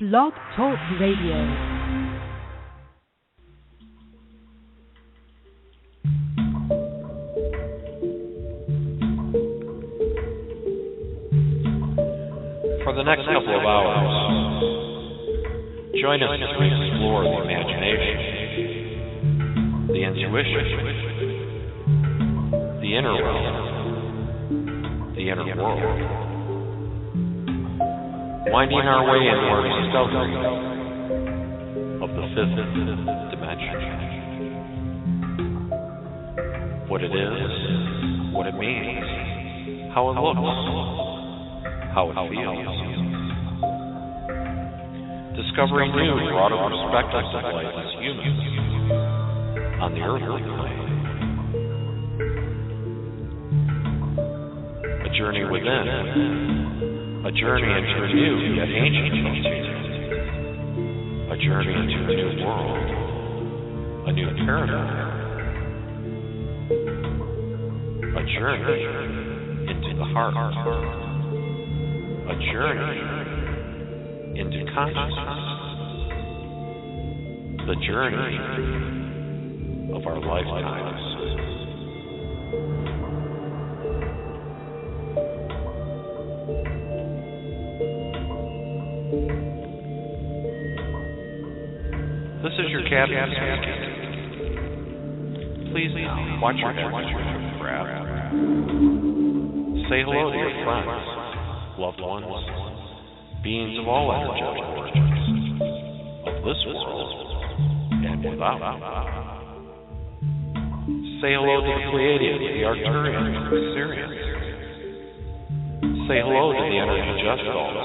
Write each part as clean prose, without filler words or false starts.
Blog Talk Radio. For the next couple of hours, join us as we explore the imagination, the intuition, the inner realm, the inner world, winding our way into our discovery of the fifth dimension. What it is, what it means, how it looks, how it feels. Discovering new, broader perspectives of life as humans on the earthly plane. A journey within, a journey into a new yet ancient frontier, a journey into a new world, a new paradigm, a journey into the heart, a journey into consciousness, the journey of our lifetimes. This is your captain speaking. Please now, watch your head, watch your breath. Say hello to your friends, loved ones, beings of all energetic origins, of this world and without. Say hello to the Pleiadians, the Arcturians, the Sirians. Say hello to the energy Jestals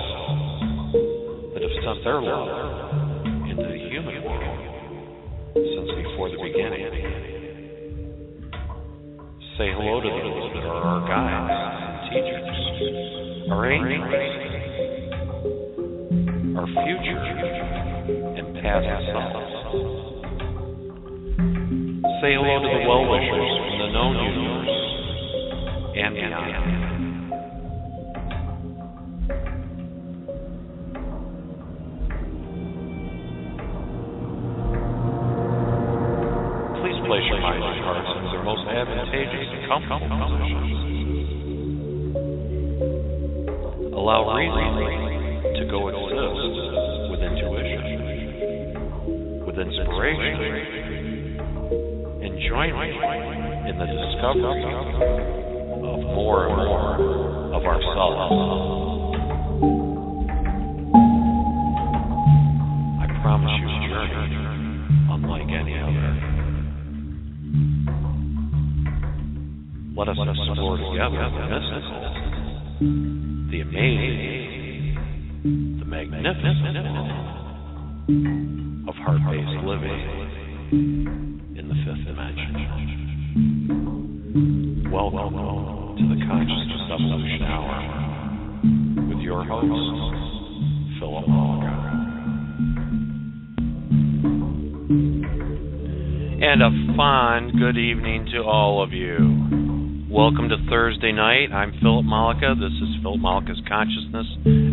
that have sent their love into the human world since before the beginning. Say hello to those that are our guides and teachers, our angels, our future and past selves. Say hello to the well-wishers from the known universe and beyond. Please place your minds and hearts in their most advantageous and comfortable positions. Allow reason to go exist with intuition, with inspiration, and join me in the discovery of more and more of ourselves. I promise you a journey unlike any other. Let us explore together the mystical, the amazing, the magnificent of heart-based living in the fifth dimension. Welcome to the Consciousness Evolution Hour with your host, Philip Mollica. And a fond good evening to all of you. Welcome to Thursday night. I'm Philip Mollica. This is Philip Mollica's Consciousness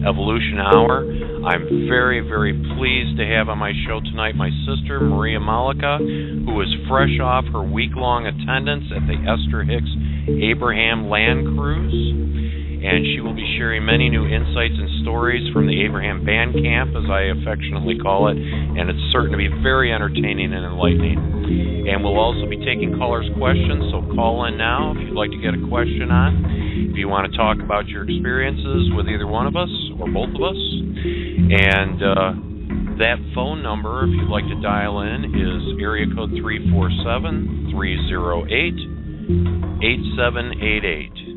Evolution Hour. I'm very, very pleased to have on my show tonight my sister, Maria Mollica, who is fresh off her week-long attendance at the Esther Hicks Abraham Land Cruise. And she will be sharing many new insights and stories from the Abraham Band Camp, as I affectionately call it, and it's certain to be very entertaining and enlightening. And we'll also be taking callers' questions, so call in now if you'd like to get a question on, if you want to talk about your experiences with either one of us or both of us. And that phone number, if you'd like to dial in, is area code 347-308-8788.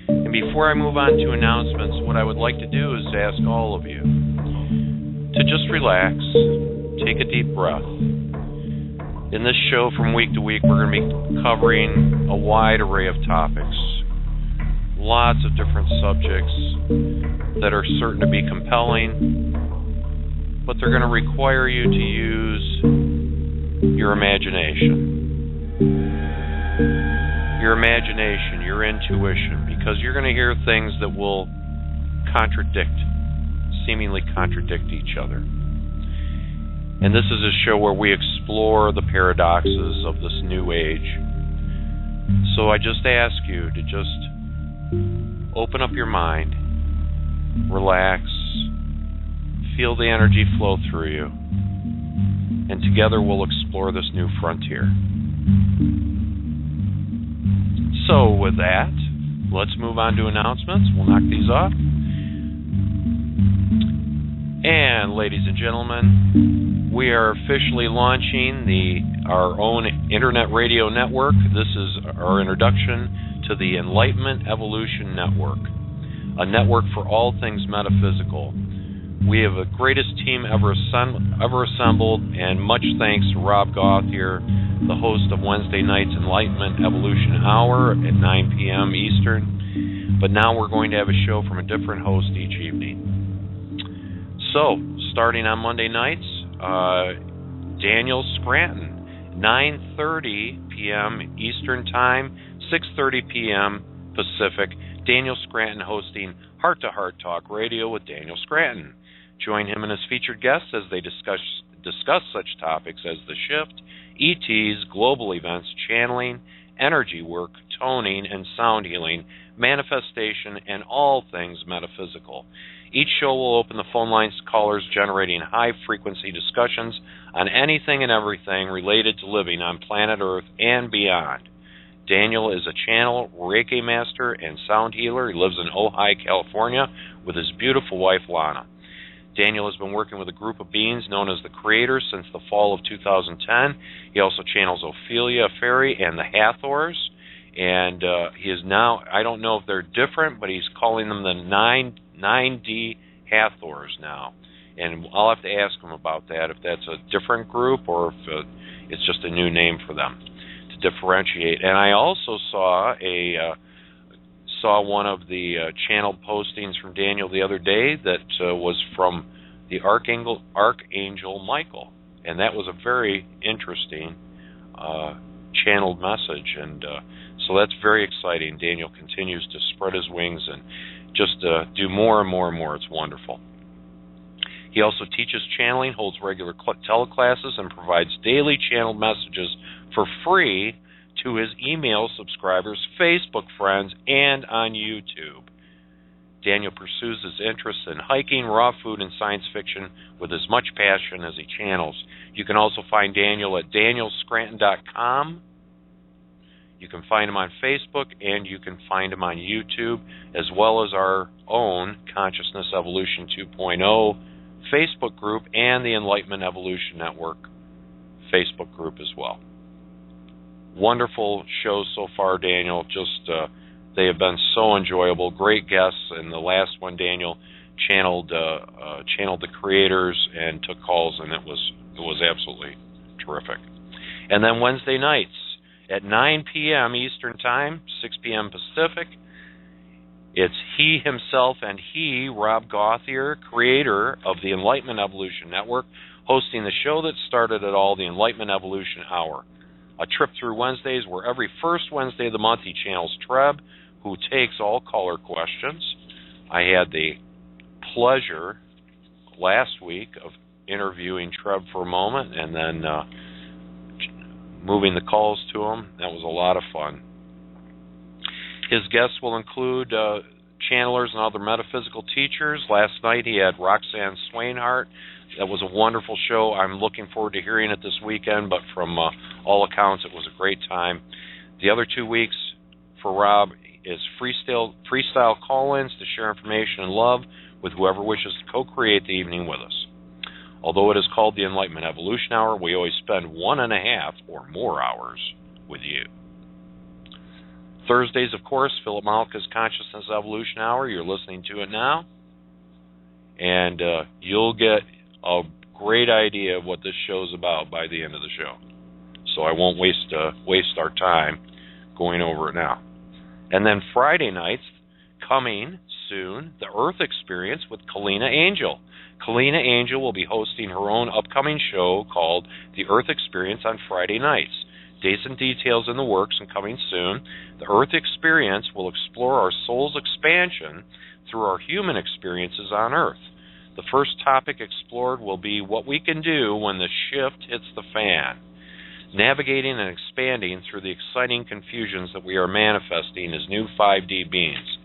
And before I move on to announcements, what I would like to do is ask all of you to just relax, take a deep breath. In this show from week to week, we're going to be covering a wide array of topics. Lots of different subjects that are certain to be compelling, but they're going to require you to use your imagination. Your imagination, your intuition, because you're going to hear things that will contradict seemingly contradict each other. And this is a show where we explore the paradoxes of this new age. So I just ask you to just open up your mind, relax, feel the energy flow through you, and together we'll explore this new frontier. So with that, let's move on to announcements. We'll knock these off. And ladies and gentlemen, we are officially launching our own internet radio network. This is our introduction to the ENlightenment Evolution Network, a network for all things metaphysical. We have the greatest team ever assembled, and much thanks to Rob Goth here, the host of Wednesday night's Enlightenment Evolution Hour at 9 p.m. Eastern. But now we're going to have a show from a different host each evening. So, starting on Monday nights, Daniel Scranton, 9:30 p.m. Eastern Time, 6:30 p.m. Pacific. Daniel Scranton hosting Heart to Heart Talk Radio with Daniel Scranton. Join him and his featured guests as they discuss such topics as the shift, ETs, global events, channeling, energy work, toning and sound healing, manifestation, and all things metaphysical. Each show will open the phone lines to callers, generating high-frequency discussions on anything and everything related to living on planet Earth and beyond. Daniel is a channel, Reiki master, and sound healer. He lives in Ojai, California, with his beautiful wife, Lana. Daniel has been working with a group of beings known as the Creators since the fall of 2010. He also channels Ophelia, a fairy, and the Hathors. And he is now, I don't know if they're different, but he's calling them the 9D Hathors now. And I'll have to ask him about that, if that's a different group or if it's just a new name for them to differentiate. And I also saw one of the channeled postings from Daniel the other day that was from the Archangel Michael, and that was a very interesting channeled message, and so that's very exciting. Daniel continues to spread his wings and just do more and more and more. It's wonderful. He also teaches channeling, holds regular teleclasses, and provides daily channeled messages for free to his email subscribers, Facebook friends, and on YouTube. Daniel pursues his interests in hiking, raw food, and science fiction with as much passion as he channels. You can also find Daniel at danielscranton.com. You can find him on Facebook, and you can find him on YouTube, as well as our own Consciousness Evolution 2.0 Facebook group and the Enlightenment Evolution Network Facebook group as well. Wonderful shows so far, Daniel. Just they have been so enjoyable. Great guests. And the last one, Daniel channeled the Creators and took calls, and it was absolutely terrific. And then Wednesday nights at 9 p.m. Eastern Time, 6 p.m. Pacific, it's he himself and he, Rob Gauthier, creator of the Enlightenment Evolution Network, hosting the show that started it all, the Enlightenment Evolution Hour. A trip through Wednesdays where every first Wednesday of the month he channels Treb, who takes all caller questions. I had the pleasure last week of interviewing Treb for a moment and then moving the calls to him. That was a lot of fun. His guests will include channelers and other metaphysical teachers. Last night he had Roxanne Swainhart. That was a wonderful show. I'm looking forward to hearing it this weekend, but from all accounts it was a great time. The other 2 weeks for Rob is freestyle call-ins to share information and love with whoever wishes to co-create the evening with us. Although it is called the Enlightenment Evolution Hour, we always spend 1.5 or more hours with you. Thursdays, of course, Philip Mollica's Consciousness Evolution Hour. You're listening to it now. And you'll get a great idea of what this show's about by the end of the show. So I won't waste our time going over it now. And then Friday nights, coming soon, the Earth Experience with Kalina Angel. Kalina Angel will be hosting her own upcoming show called The Earth Experience on Friday nights. Dates and details in the works and coming soon. The Earth Experience will explore our soul's expansion through our human experiences on Earth. The first topic explored will be what we can do when the shift hits the fan, navigating and expanding through the exciting confusions that we are manifesting as new 5D beings.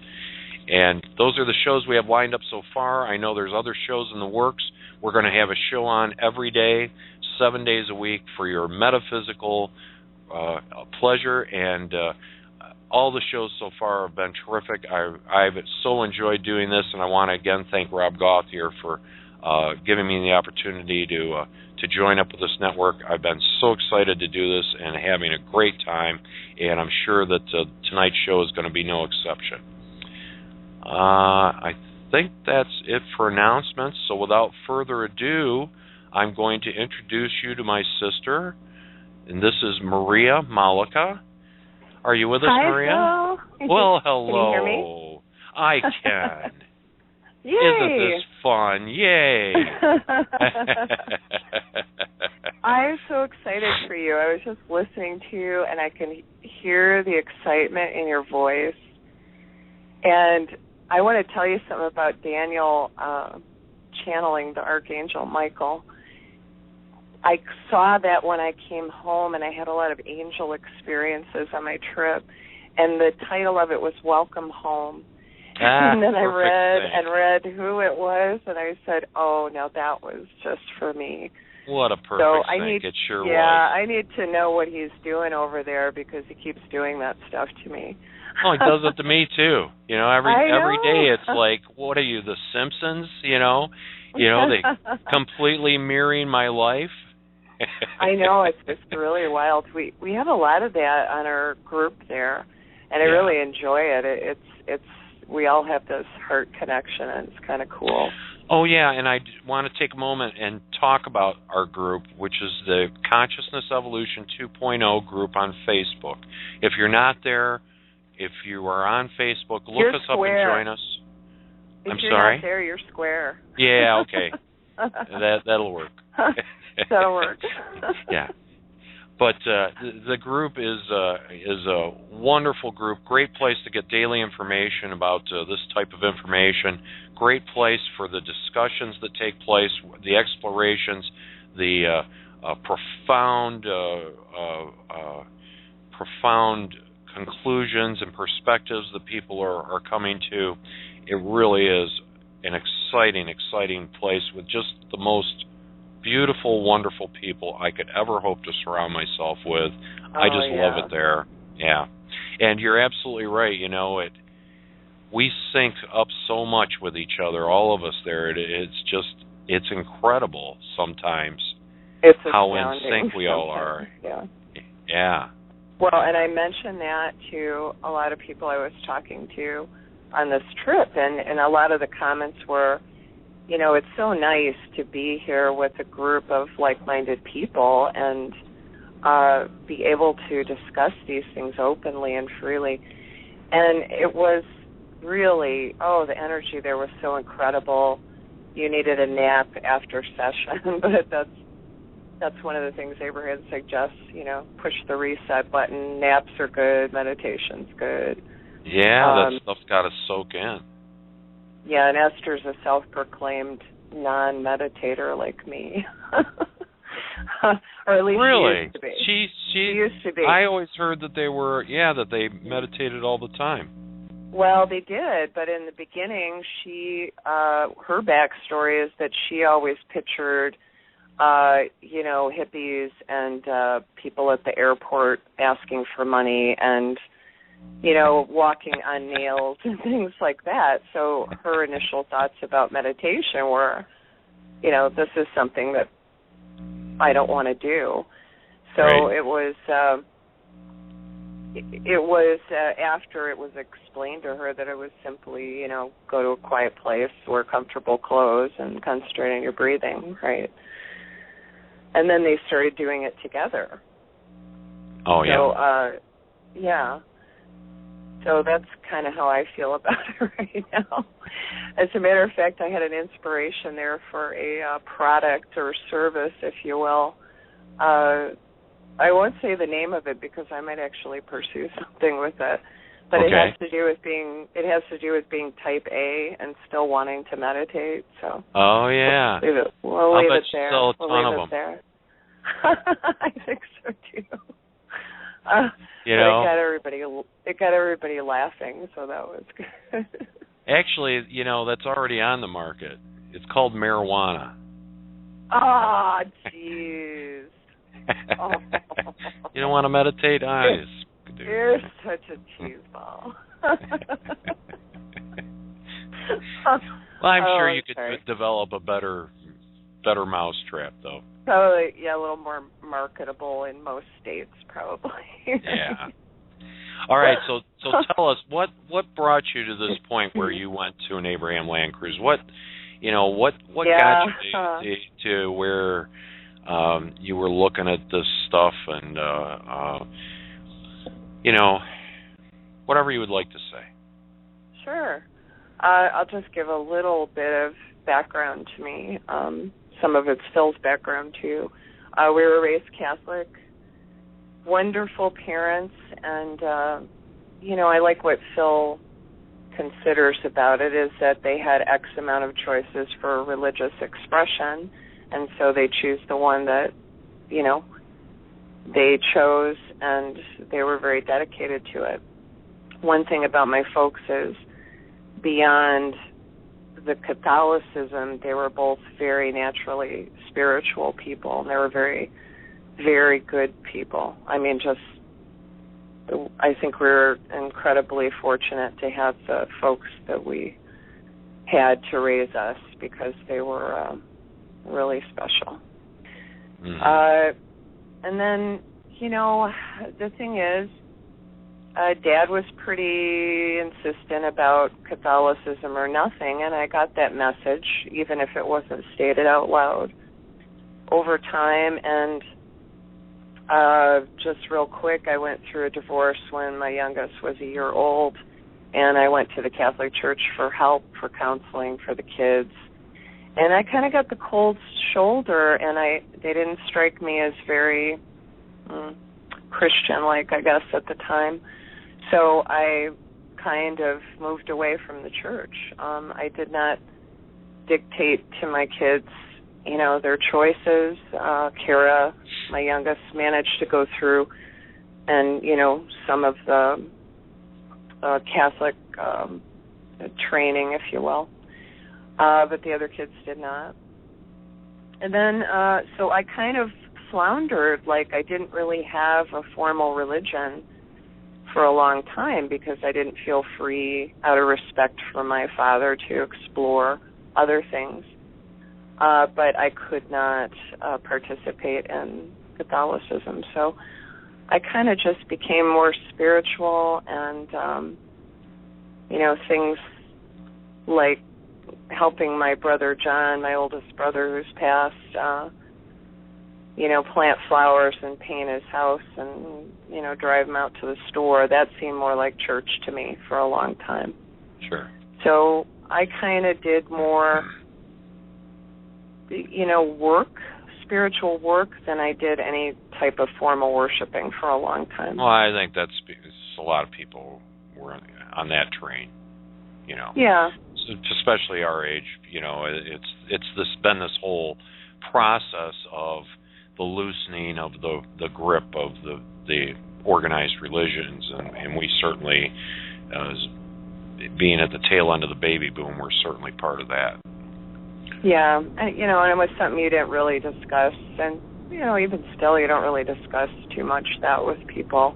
And those are the shows we have lined up so far. I know there's other shows in the works. We're going to have a show on every day, 7 days a week, for your metaphysical pleasure, and all the shows so far have been terrific. I've so enjoyed doing this, and I want to again thank Rob Gauthier for giving me the opportunity to join up with this network. I've been so excited to do this and having a great time, and I'm sure that tonight's show is going to be no exception. I think that's it for announcements, so without further ado, I'm going to introduce you to my sister, and this is Maria Mollica. Are you with us, Hi, Maria? Phil. Well, hello. Can you hear me? I can. Yay! Isn't this fun? Yay! I'm so excited for you. I was just listening to you, and I can hear the excitement in your voice. And I want to tell you something about Daniel channeling the Archangel Michael. I saw that when I came home, and I had a lot of angel experiences on my trip, and the title of it was Welcome Home. And then I read who it was, and I said, oh, now that was just for me. What a perfect thing. It sure was. Yeah, I need to know what he's doing over there, because he keeps doing that stuff to me. Oh, he does it to me, too. You know, every day it's like, what are you, the Simpsons? You know, they completely mirroring my life. I know, it's really wild. We have a lot of that on our group there, and I really enjoy it. It's we all have this heart connection, and it's kind of cool. Oh yeah, and I want to take a moment and talk about our group, which is the Consciousness Evolution 2.0 group on Facebook. If you're not there, if you are on Facebook, look us up and join us. If you're not there, you're square. Yeah, okay. That'll work. That'll work. Yeah. But the group is a wonderful group, great place to get daily information about this type of information, great place for the discussions that take place, the explorations, the profound conclusions and perspectives that people are coming to. It really is an exciting place with just the most beautiful, wonderful people I could ever hope to surround myself with. I just love it there. Yeah. And you're absolutely right. You know, we sync up so much with each other, all of us there. It's incredible sometimes how in sync we all are. Yeah. Yeah. Well, and I mentioned that to a lot of people I was talking to on this trip, and a lot of the comments were, you know, it's so nice to be here with a group of like-minded people and be able to discuss these things openly and freely. And it was really, the energy there was so incredible. You needed a nap after session, but that's one of the things Abraham suggests, you know, push the reset button. Naps are good, meditation's good. Yeah, that stuff's got to soak in. Yeah, and Esther's a self-proclaimed non-meditator like me. Or at least really? She used to be. I always heard that that they meditated all the time. Well, they did, but in the beginning, her backstory is that she always pictured, hippies and people at the airport asking for money and, walking on nails and things like that. So her initial thoughts about meditation were, this is something that I don't want to do. So right. It was after it was explained to her that it was simply, go to a quiet place, wear comfortable clothes, and concentrate on your breathing, right? And then they started doing it together. Oh, yeah. So, yeah. So that's kind of how I feel about it right now. As a matter of fact, I had an inspiration there for a product or service, if you will. I won't say the name of it because I might actually pursue something with it. But okay. it has to do with being type A and still wanting to meditate. So. Oh yeah. We'll leave it I'll bet you there. sell a ton of them. There. I think so too. You know, it got everybody laughing, so that was good. Actually, that's already on the market. It's called marijuana. Ah, jeez. Oh. You don't want to meditate? You're such a cheeseball. Well, I'm sure you could develop a better mousetrap, though. Probably, yeah, a little more marketable in most states, probably. Yeah. All right, so tell us what brought you to this point where you went to an Abraham Land Cruise? What got you to where you were looking at this stuff and whatever you would like to say. Sure. I'll just give a little bit of background to me. Some of it's Phil's background too. We were raised Catholic, wonderful parents, and I like what Phil considers about it is that they had X amount of choices for religious expression, and so they choose the one that they chose, and they were very dedicated to it. One thing about my folks is beyond the Catholicism, they were both very naturally spiritual people, and they were very, very good people. I mean, I think we were incredibly fortunate to have the folks that we had to raise us because they were really special. Mm-hmm. And then, the thing is, Dad was pretty insistent about Catholicism or nothing, and I got that message, even if it wasn't stated out loud, over time. And just real quick, I went through a divorce when my youngest was a year old, and I went to the Catholic Church for help, for counseling for the kids. And I kind of got the cold shoulder, and they didn't strike me as very Christian-like, I guess, at the time. So I kind of moved away from the church. I did not dictate to my kids, their choices. Kara, my youngest, managed to go through and, some of the Catholic training, if you will. But the other kids did not. And then, so I kind of floundered, like I didn't really have a formal religion for a long time because I didn't feel free, out of respect for my father, to explore other things. But I could not participate in Catholicism. So I kind of just became more spiritual, and, things like helping my brother John, my oldest brother who's passed, plant flowers and paint his house and, drive him out to the store. That seemed more like church to me for a long time. Sure. So I kind of did more, spiritual work than I did any type of formal worshiping for a long time. Well, I think that's because a lot of people were on that train, Yeah. Especially our age, it's been this whole process of the loosening of the grip of the organized religions, and we certainly, being at the tail end of the baby boom, we're certainly part of that. Yeah, and and it was something you didn't really discuss, and even still, you don't really discuss too much that with people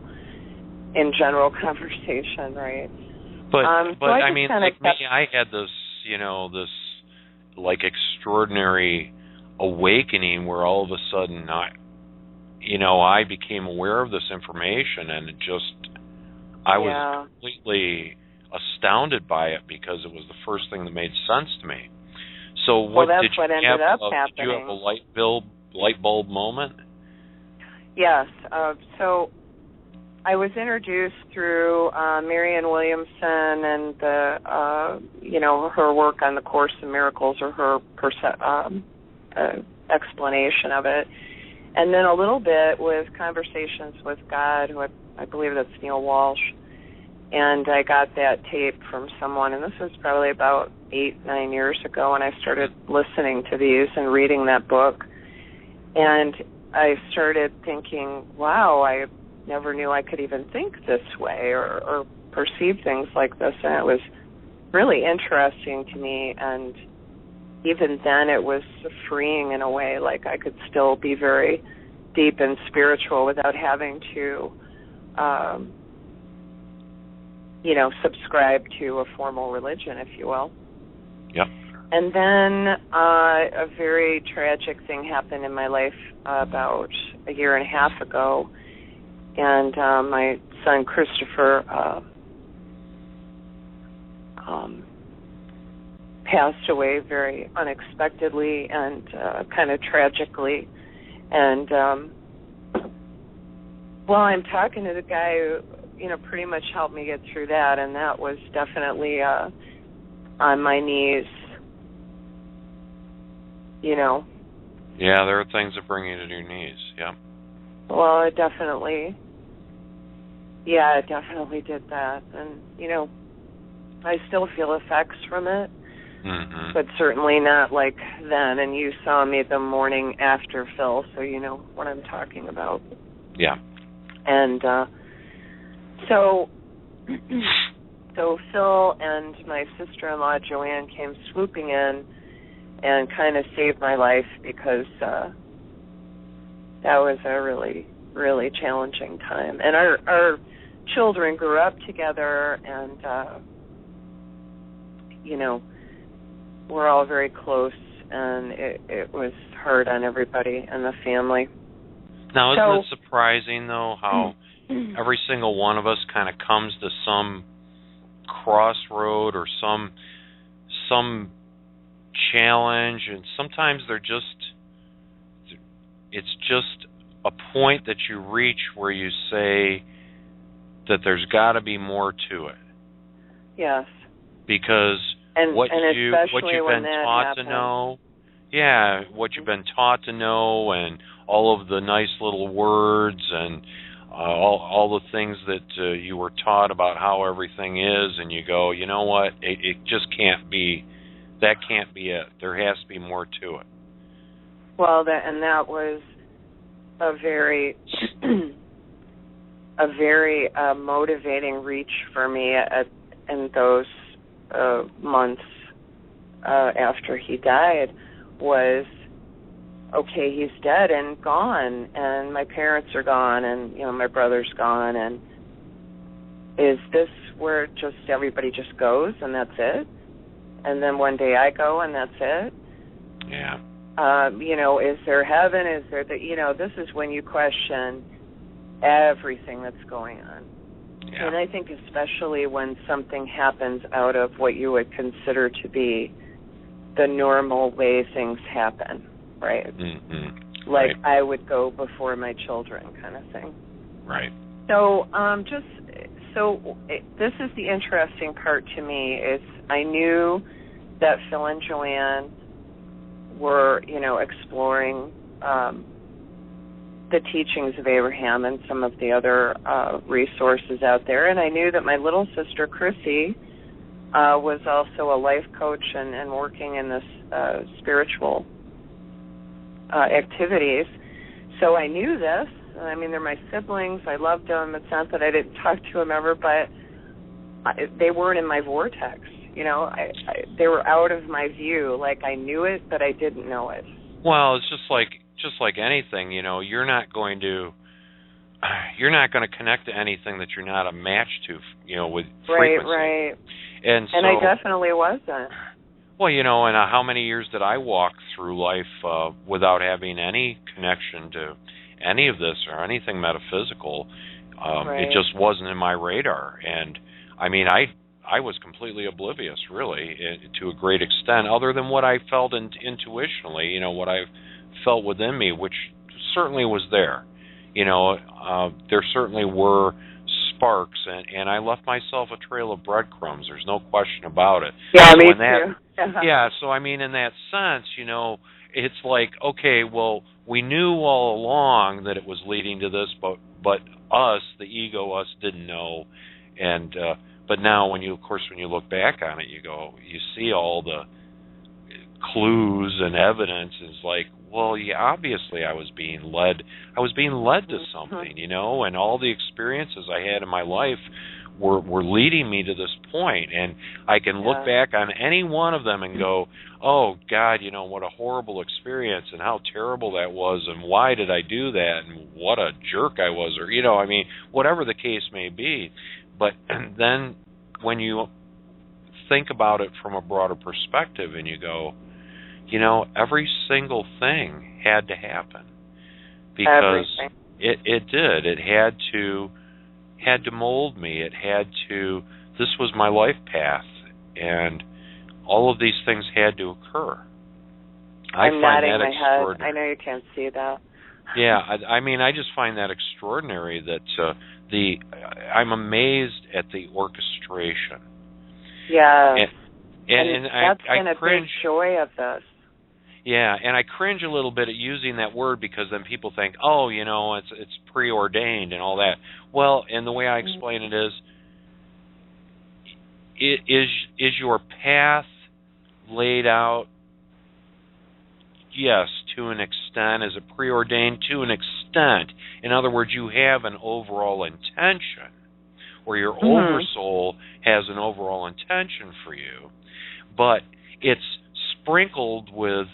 in general conversation, right? But so I mean, like me, I had this, this like extraordinary awakening where all of a sudden I became aware of this information, and I was completely astounded by it because it was the first thing that made sense to me. So what that's did you what ended have? up Did you have a light bulb moment? Yes. So I was introduced through Marianne Williamson and her work on the Course in Miracles, or her explanation of it, and then a little bit with Conversations with God, who I believe that's Neil Walsh. And I got that tape from someone, and this was probably about 8-9 years ago, and I started listening to these and reading that book. And I started thinking, wow, I never knew I could even think this way or perceive things like this. And it was really interesting to me. And even then it was freeing in a way, like I could still be very deep and spiritual without having to, subscribe to a formal religion, if you will. Yep. And then a very tragic thing happened in my life about a year and a half ago, and my son Christopher passed away very unexpectedly and kind of tragically. And I'm talking to the guy who, pretty much helped me get through that, and that was definitely on my knees. Yeah, there are things that bring you to your knees. Yeah. Well, it definitely did that, and I still feel effects from it, but certainly not like then. And you saw me the morning after, Phil, so you know what I'm talking about. Yeah. And so Phil and my sister-in-law Joanne came swooping in and kind of saved my life, because that was a really, really challenging time. And our children grew up together, and we're all very close, and it was hard on everybody in the family. Now, isn't it surprising, though, how every single one of us kind of comes to some crossroad or some challenge, and sometimes it's just a point that you reach where you say that there's got to be more to it. Yes. Because what you've been taught to know, what you've been taught to know, and all of the nice little words and all the things that you were taught about how everything is, and you go, you know what, it just can't be. That can't be it. There has to be more to it. Well, that was a very motivating reach for me in those months after he died. Was, okay, he's dead and gone, and my parents are gone, and my brother's gone, and is this where just everybody just goes and that's it? And then one day I go and that's it? Yeah. Is there heaven? Is there this is when you question everything that's going on. Yeah. And I think especially when something happens out of what you would consider to be the normal way things happen, right? Mm-hmm. Like I would go before my children kind of thing. Right. So this is the interesting part to me, is I knew that Phil and Joanne were, exploring the teachings of Abraham and some of the other resources out there. And I knew that my little sister, Chrissy, was also a life coach and working in this spiritual activities. So I knew this. I mean, they're my siblings. I loved them. It's not that I didn't talk to them ever, but they weren't in my vortex. They were out of my view. Like I knew it, but I didn't know it. Well, it's just like anything. You're not going to connect to anything that you're not a match to. With frequency. Right. And I definitely wasn't. Well, and how many years did I walk through life without having any connection to any of this or anything metaphysical? It just wasn't in my radar. And I mean, I was completely oblivious, really, to a great extent, other than what I felt intuitionally, what I felt within me, which certainly was there. There certainly were sparks, and I left myself a trail of breadcrumbs. There's no question about it. Yeah, me too. Yeah, so I mean, in that sense, it's like, okay, well, we knew all along that it was leading to this, but us, the ego, us, didn't know. And but now, when you look back on it, you see all the clues and evidence. Is like, well, yeah, obviously I was being led to something, and all the experiences I had in my life were leading me to this point. And I can look back on any one of them and go, oh God, what a horrible experience, and how terrible that was, and why did I do that, and what a jerk I was, or whatever the case may be. But then when you think about it from a broader perspective, and you go, every single thing had to happen, because it did. It had to mold me. This was my life path, and all of these things had to occur. I'm nodding my head. I know you can't see that. Yeah, I just find that extraordinary. That I'm amazed at the orchestration. Yeah, and that's been a cringe. Big joy of this. Yeah, and I cringe a little bit at using that word, because then people think, oh, it's preordained and all that. Well, and the way I explain it is your path laid out? Yes, to an extent. Is it preordained? To an extent. In other words, you have an overall intention, or your oversoul has an overall intention for you, but it's sprinkled with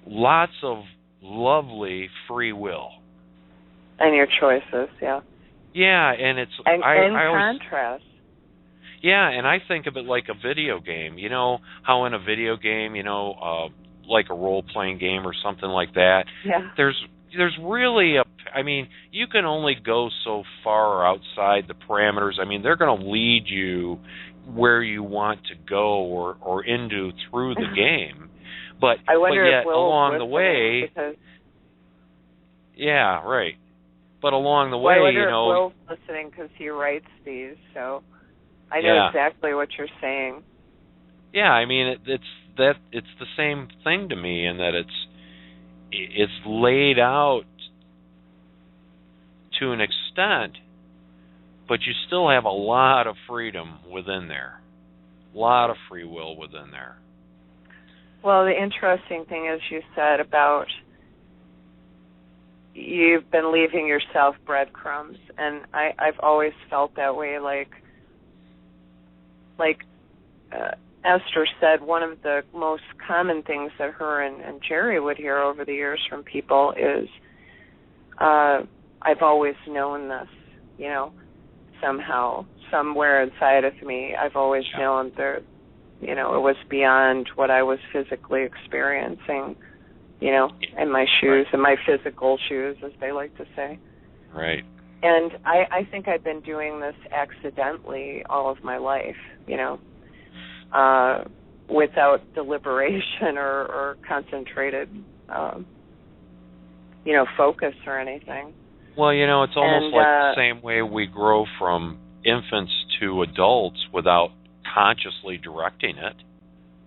lots of lovely free will. And your choices, yeah. Yeah, and it's... And contrast. Yeah, and I think of it like a video game. You know how in a video game, like a role-playing game or something like that, there's really you can only go so far outside the parameters. They're going to lead you where you want to go or through the game. But yet along the way... Yeah, right. But along the way, I wonder if Will's listening, because he writes these, so I know exactly what you're saying. Yeah, it's the same thing to me, in that it's laid out to an extent, but you still have a lot of freedom within there, a lot of free will within there. Well, the interesting thing is, you said about you've been leaving yourself breadcrumbs, and I've always felt that way. Like Esther said, one of the most common things that her and Jerry would hear over the years from people is, I've always known this, somehow, somewhere inside of me, I've always known that, it was beyond what I was physically experiencing, in my shoes, in my physical shoes, as they like to say. Right. And I think I've been doing this accidentally all of my life, without deliberation or concentrated, focus or anything. Well, it's almost like the same way we grow from infants to adults without consciously directing it.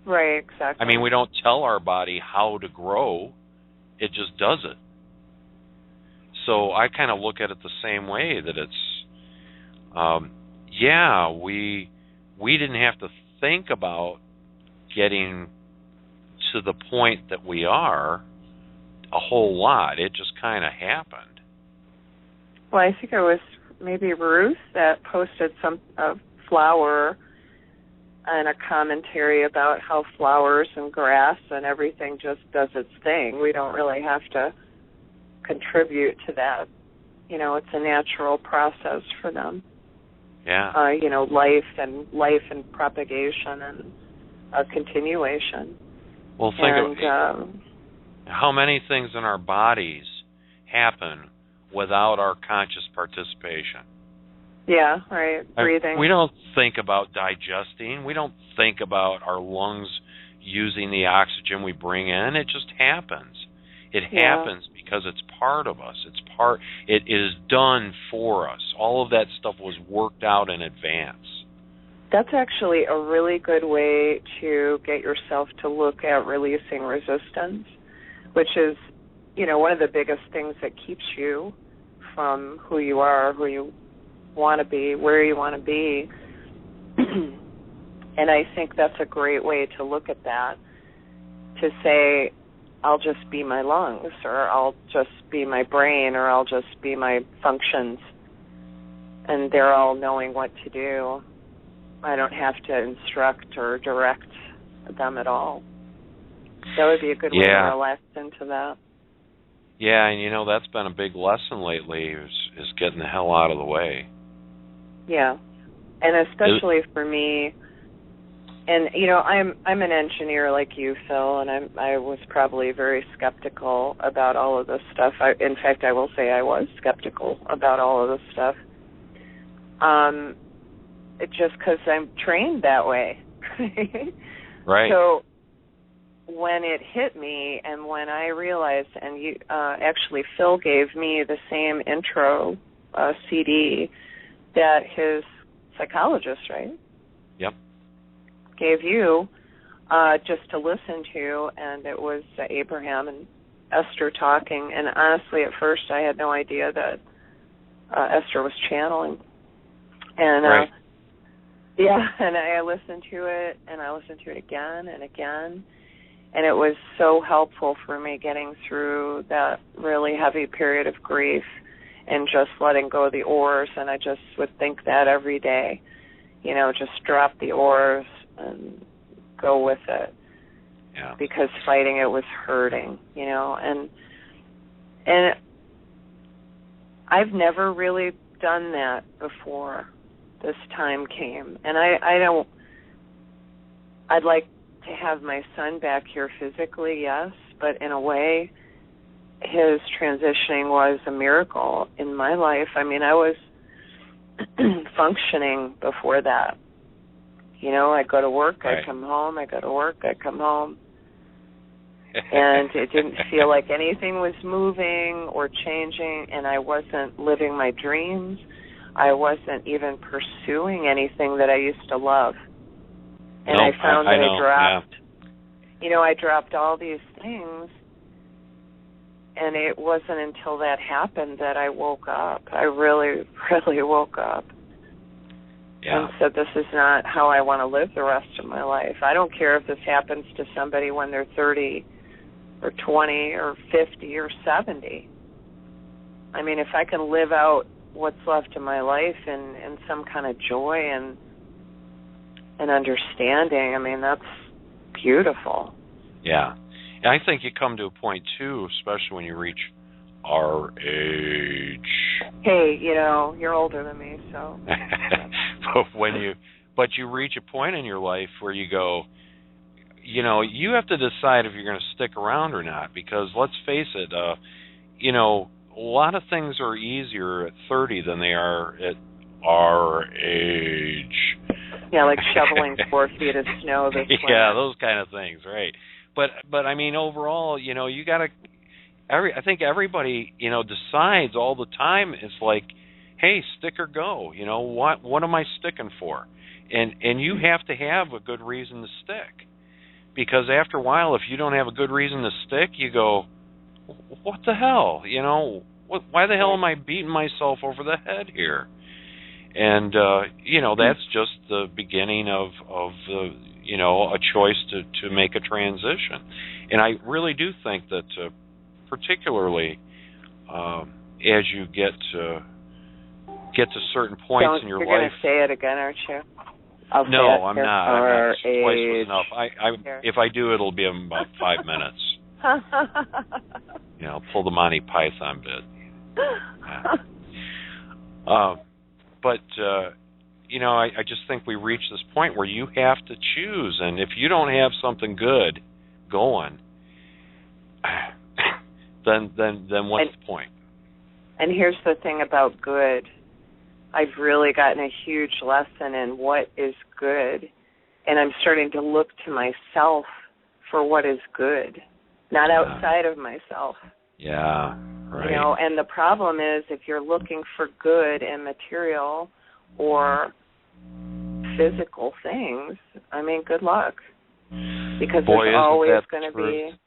Right, exactly. We don't tell our body how to grow. It just does it. So I kind of look at it the same way, that it's, we didn't have to think about getting to the point that we are a whole lot. It just kind of happened. Well, I think it was maybe Ruth that posted a flower and a commentary about how flowers and grass and everything just does its thing. We don't really have to contribute to that. It's a natural process for them. Yeah. Life and propagation and continuation. Well, think of how many things in our bodies happen without our conscious participation. Yeah, right. Breathing. We don't think about digesting. We don't think about our lungs using the oxygen we bring in. It just happens. It happens because it's part of us. It is done for us. All of that stuff was worked out in advance. That's actually a really good way to get yourself to look at releasing resistance, which is, one of the biggest things that keeps you from who you are, who you want to be, where you want to be. And I think that's a great way to look at that, to say, I'll just be my lungs, or I'll just be my brain, or I'll just be my functions, and they're all knowing what to do. I don't have to instruct or direct them at all. That would be a good way to relax into that. Yeah, and that's been a big lesson lately, is getting the hell out of the way. Yeah, and especially for me, and I'm an engineer like you, Phil, and I was probably very skeptical about all of this stuff. In fact, I will say I was skeptical about all of this stuff. It's just because I'm trained that way. Right. So when it hit me, and when I realized, and you actually Phil gave me the same intro CD that his psychologist, right? Yep. Gave you just to listen to, and it was Abraham and Esther talking. And honestly, at first, I had no idea that Esther was channeling. And right. and I listened to it, and I listened to it again and again, and it was so helpful for me getting through that really heavy period of grief and just letting go of the oars. And I just would think that every day, just drop the oars and go with it. Yeah. Because fighting it was hurting, and I've never really done that before this time came. And I'd like to have my son back here physically, yes, but in a way, his transitioning was a miracle in my life. I mean, I was functioning before that. I'd go to work, right. I'd come home, I'd go to work, I'd come home. And it didn't feel like anything was moving or changing, and I wasn't living my dreams. I wasn't even pursuing anything that I used to love. And I found that I dropped, I dropped all these things, and it wasn't until that happened that I woke up. I really, really woke up. Yeah. And said, this is not how I want to live the rest of my life. I don't care if this happens to somebody when they're 30 or 20 or 50 or 70. I mean, if I can live out what's left of my life in some kind of joy and understanding, I mean, that's beautiful. Yeah. And I think you come to a point, too, especially when you reach our age. Hey, you're older than me, so. But you reach a point in your life where you go, you have to decide if you're going to stick around or not, because let's face it, a lot of things are easier at 30 than they are at our age. Yeah, like shoveling 4 feet of snow this winter. Yeah, those kind of things, right. But I mean, overall, you got to, I think everybody, decides all the time. It's like, hey, stick or go. What am I sticking for? And you have to have a good reason to stick. Because after a while, if you don't have a good reason to stick, you go, what the hell? Why the hell am I beating myself over the head here? And, that's just the beginning of a choice to make a transition. And I really do think that particularly as you get to certain points in your life. You're going to say it again, aren't you? No, I'm not. Twice was enough. If I do, it'll be in about 5 minutes. Pull the Monty Python bit. But I just think we reach this point where you have to choose, and if you don't have something good going, then what's the point? And here's the thing about good. I've really gotten a huge lesson in what is good, and I'm starting to look to myself for what is good, not outside of myself. Yeah, right. And the problem is if you're looking for good in material or physical things, I mean, good luck. Because there's always going to be,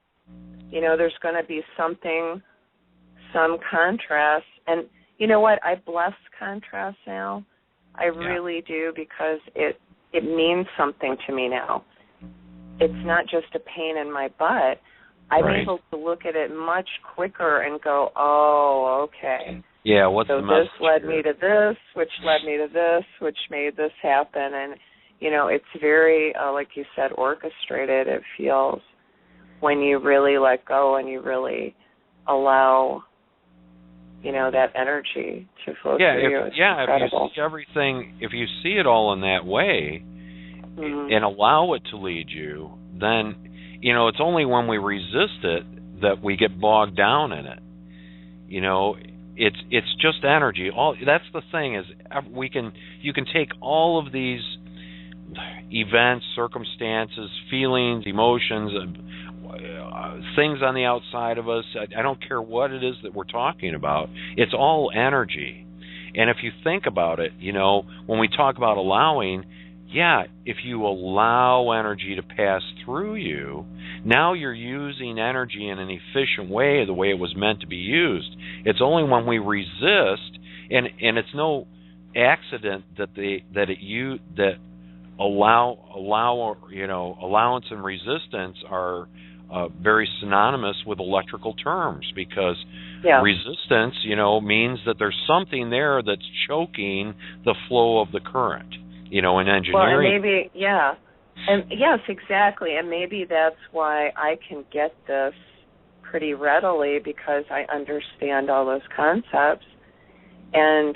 there's going to be something, some contrast. And, you know what? I bless contrast now. I really do, because it means something to me now. It's not just a pain in my butt. I'm able to look at it much quicker and go, oh, okay. Yeah, what's the message? So this led me to this, which led me to this, which made this happen. And, you know, it's very, like you said, orchestrated, it feels, when you really let go and you really allow, you know, that energy to flow through you. It's incredible. If you see everything, if you see it all in that way and allow it to lead you, then, you know, it's only when we resist it that we get bogged down in it. You know, it's just energy. That's the thing, is you can take all of these events, circumstances, feelings, emotions, things on the outside of us. I don't care what it is that we're talking about. It's all energy. And if you think about it, you know, when we talk about allowing, if you allow energy to pass through you, now you're using energy in an efficient way, the way it was meant to be used. It's only when we resist, and it's no accident that allowance and resistance are very synonymous with electrical terms, because resistance, you know, means that there's something there that's choking the flow of the current, you know, in engineering. Well, and maybe, and yes, exactly, and maybe that's why I can get this pretty readily, because I understand all those concepts, and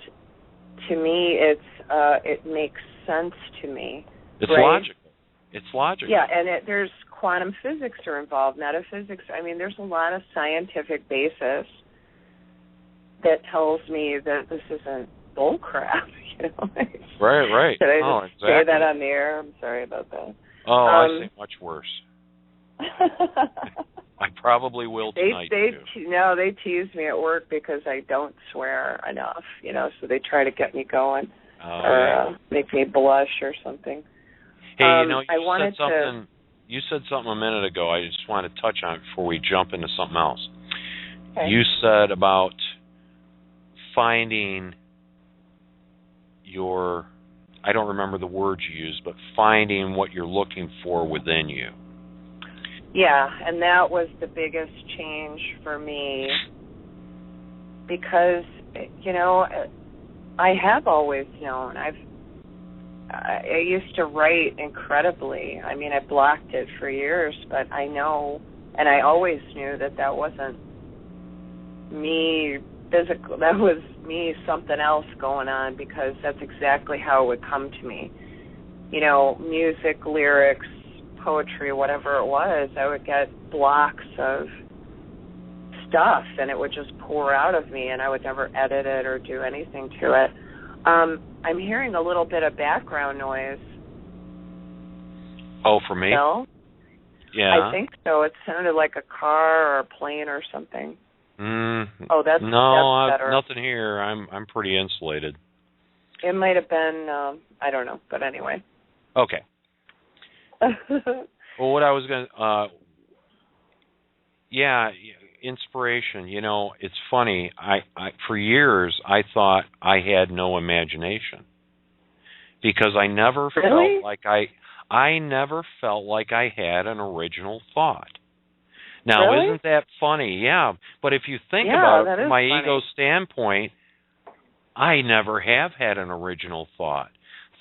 to me, it makes sense to me. It's logical. It's logical. Yeah, and there's quantum physics are involved, metaphysics. I mean, there's a lot of scientific basis that tells me that this isn't bull crap, you know. Right. Did I just say that on the air? I'm sorry about that. Oh, I say much worse. I probably will tonight, too. No, they tease me at work because I don't swear enough, you know, so they try to get me going or make me blush or something. Hey, you know, you said something a minute ago. I just want to touch on it before we jump into something else. Okay. You said about finding I don't remember the words you used, but finding what you're looking for within you. Yeah, and that was the biggest change for me, because, you know, I have always known. I used to write incredibly. I mean, I blocked it for years, but I know, and I always knew that wasn't me physical. That was me, something else going on, because that's exactly how it would come to me. You know, music, lyrics, poetry, whatever it was, I would get blocks of stuff, and it would just pour out of me, and I would never edit it or do anything to it. I'm hearing a little bit of background noise. Oh, for me? Bill? Yeah. I think so. It sounded like a car or a plane or something. That's better. Nothing here. I'm pretty insulated. It might have been, I don't know, but anyway. Okay. Well, what I was going to, inspiration. You know, it's funny. I for years I thought I had no imagination, because I never felt like I never felt like I had an original thought. Now, isn't that funny? Yeah, but if you think about it from my ego standpoint, I never have had an original thought.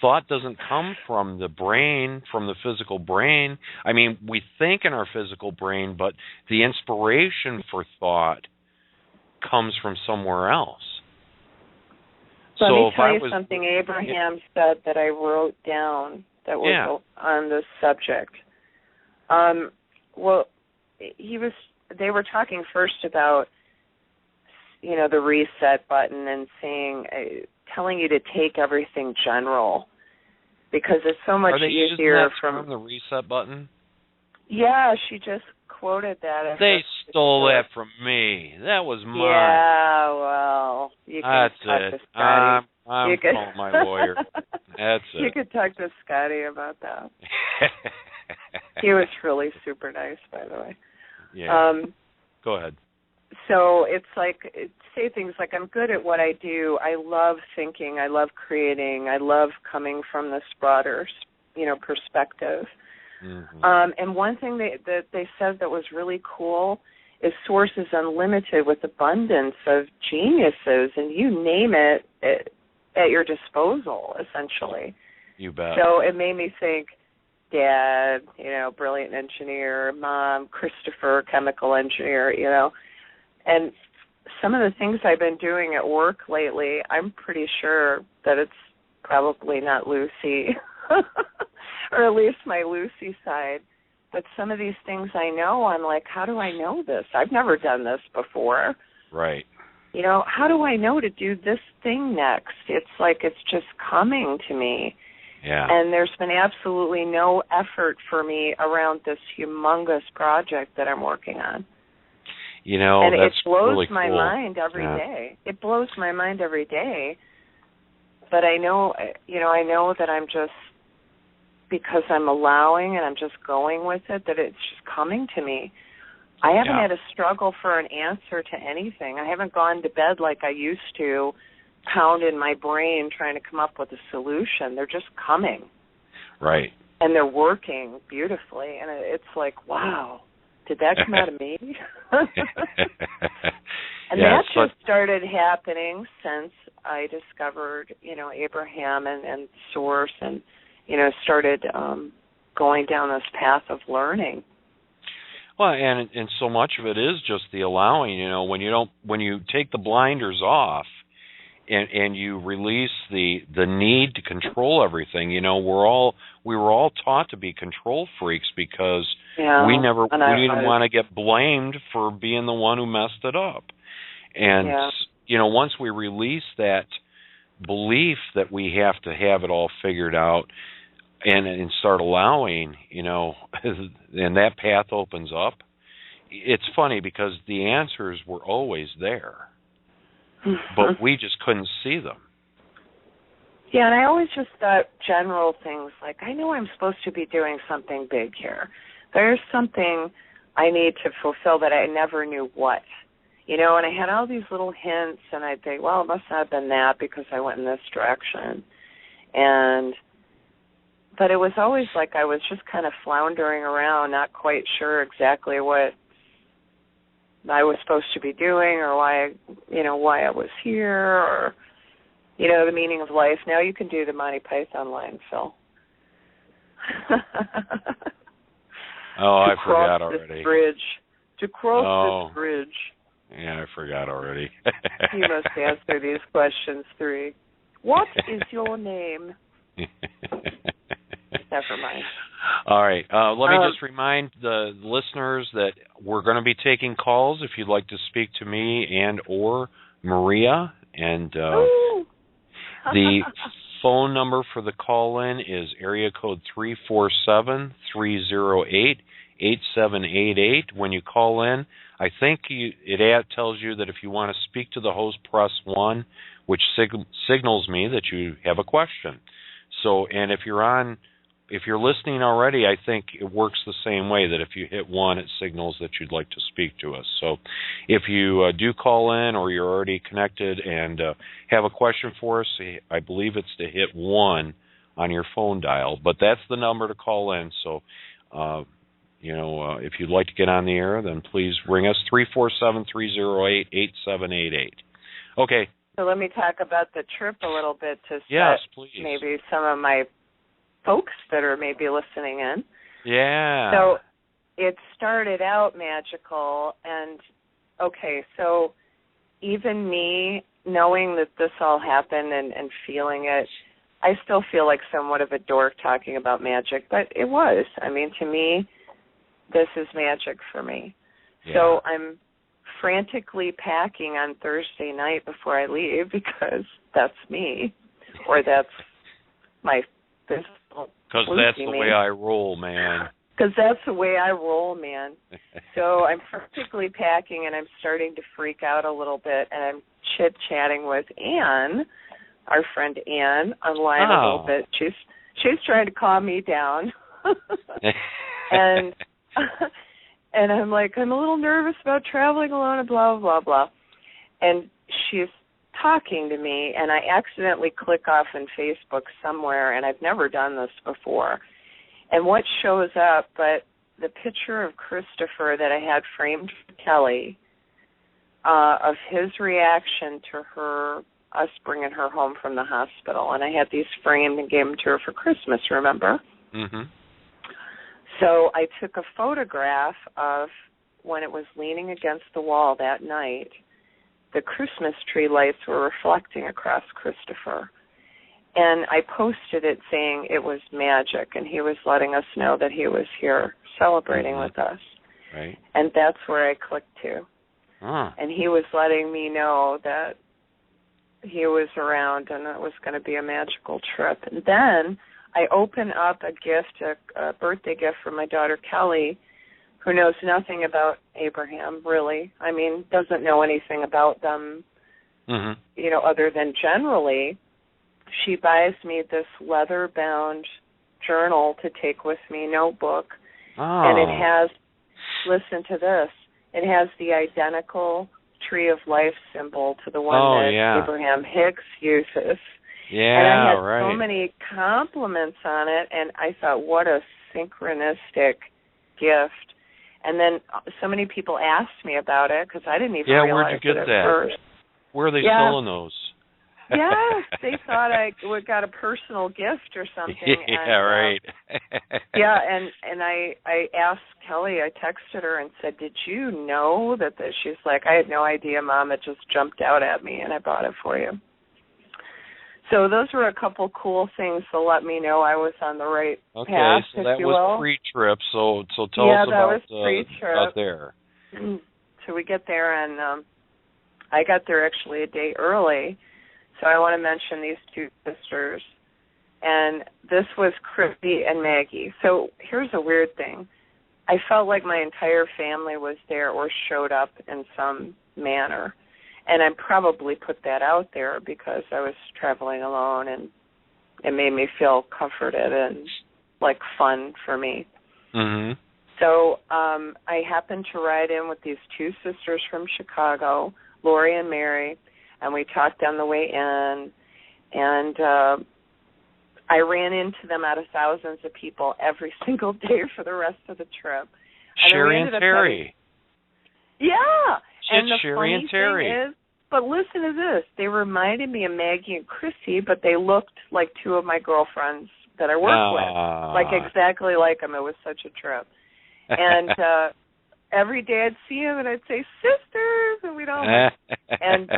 Thought doesn't come from the brain, from the physical brain. I mean, we think in our physical brain, but the inspiration for thought comes from somewhere else. So let me tell you something Abraham said that I wrote down that was on this subject. Well, they were talking first about, you know, the reset button and telling you to take everything general, because it's so much easier from the reset button. Yeah, she just quoted that. They stole that from me. That was mine. Yeah, well, you can talk to Scotty. I'm calling my lawyer. That's it. You could talk to Scotty about that. He was really super nice, by the way. Yeah. Go ahead. so it's like, say things like, I'm good at what I do. I love thinking. I love creating. I love coming from this broader, perspective. Mm-hmm. And one thing that they said that was really cool is Source is unlimited with abundance of geniuses, and you name it at your disposal, essentially. You bet. So it made me think, Dad, brilliant engineer, Mom, Christopher, chemical engineer, And some of the things I've been doing at work lately, I'm pretty sure that it's probably not Lucy, or at least my Lucy side. But some of these things I know, I'm like, how do I know this? I've never done this before. Right. How do I know to do this thing next? It's like it's just coming to me. Yeah. And there's been absolutely no effort for me around this humongous project that I'm working on. And that's it blows really my cool. mind every day. It blows my mind every day. But I know that I'm just, because I'm allowing and I'm just going with it, that it's just coming to me. I haven't had a struggle for an answer to anything. I haven't gone to bed like I used to, pound in my brain trying to come up with a solution. They're just coming. Right. And they're working beautifully. And it's like, wow, did that come out of me? And that just started happening since I discovered, Abraham and Source and, started going down this path of learning. Well, and so much of it is just the allowing, when you take the blinders off, and you release the need to control everything. We were all taught to be control freaks because we didn't want to get blamed for being the one who messed it up. And once we release that belief that we have to have it all figured out and start allowing, and that path opens up. It's funny because the answers were always there. But we just couldn't see them. Yeah, and I always just thought general things like, I know I'm supposed to be doing something big here. There's something I need to fulfill that I never knew what. And I had all these little hints, and I'd think, well, it must not have been that because I went in this direction. But it was always like I was just kind of floundering around, not quite sure exactly what I was supposed to be doing, or why I was here, or, the meaning of life. Now you can do the Monty Python line, Phil. I forgot already. To cross this bridge. Yeah, I forgot already. You must answer these questions 3. What is your name? Never mind. All right. Let me just remind the listeners that we're going to be taking calls if you'd like to speak to me and or Maria. And the phone number for the call-in is area code 347-308-8788. When you call in, I think it tells you that if you want to speak to the host, press 1, which signals me that you have a question. So, and if you're listening already, I think it works the same way, that if you hit 1, it signals that you'd like to speak to us. So if you do call in or you're already connected and have a question for us, I believe it's to hit 1 on your phone dial. But that's the number to call in. So, if you'd like to get on the air, then please ring us, 347-308-8788. Okay. So let me talk about the trip a little bit to set maybe some of my folks that are maybe listening in. Yeah. So it started out magical, and so even me knowing that this all happened and feeling it, I still feel like somewhat of a dork talking about magic, but it was. I mean, to me, this is magic for me. Yeah. So I'm frantically packing on Thursday night before I leave because that's me, or that's my physical. Because that's the way I roll, man. Because that's the way I roll, man. So I'm frantically packing, and I'm starting to freak out a little bit, and I'm chit-chatting with Anne, our friend Anne, online a little bit. She's trying to calm me down. And I'm like, I'm a little nervous about traveling alone and blah, blah, blah. And she's talking to me, and I accidentally click off in Facebook somewhere, and I've never done this before. And what shows up but the picture of Christopher that I had framed for Kelly, of his reaction to us bringing her home from the hospital. And I had these framed and gave them to her for Christmas, remember? Mm-hmm. So I took a photograph of when it was leaning against the wall that night. The Christmas tree lights were reflecting across Christopher. And I posted it saying it was magic, and he was letting us know that he was here celebrating with us. Right. And that's where I clicked to. Ah. And he was letting me know that he was around and it was going to be a magical trip. And then I open up a gift, a birthday gift from my daughter Kelly, who knows nothing about Abraham, really. I mean, doesn't know anything about them, other than generally. She buys me this leather-bound journal to take with me, notebook, and it has, listen to this, it has the identical Tree of Life symbol to the one Abraham Hicks uses. Yeah, and I had so many compliments on it, and I thought, what a synchronistic gift. And then so many people asked me about it because I didn't even realize where'd you get it at that? first. Where are they selling those? Yes, they thought I got a personal gift or something. Yeah, right. And I asked Kelly, I texted her and said, did you know that this? She's like, I had no idea, Mom. It just jumped out at me, and I bought it for you. So those were a couple cool things to let me know I was on the right path, so that was pre-trip. So tell us about there. So we get there, and I got there actually a day early. So I want to mention these two sisters. And this was Christy and Maggie. So here's a weird thing. I felt like my entire family was there or showed up in some manner. And I probably put that out there because I was traveling alone, and it made me feel comforted and like fun for me. Mm-hmm. So I happened to ride in with these two sisters from Chicago, Lori and Mary, and we talked on the way in, and I ran into them out of thousands of people every single day for the rest of the trip. Sherry and Terry. Yeah. And the Sherry and Terry. Thing is, but listen to this, they reminded me of Maggie and Chrissy, but they looked like two of my girlfriends that I work with, like exactly like them. It was such a trip. And every day I'd see them and I'd say, sisters, and we'd all and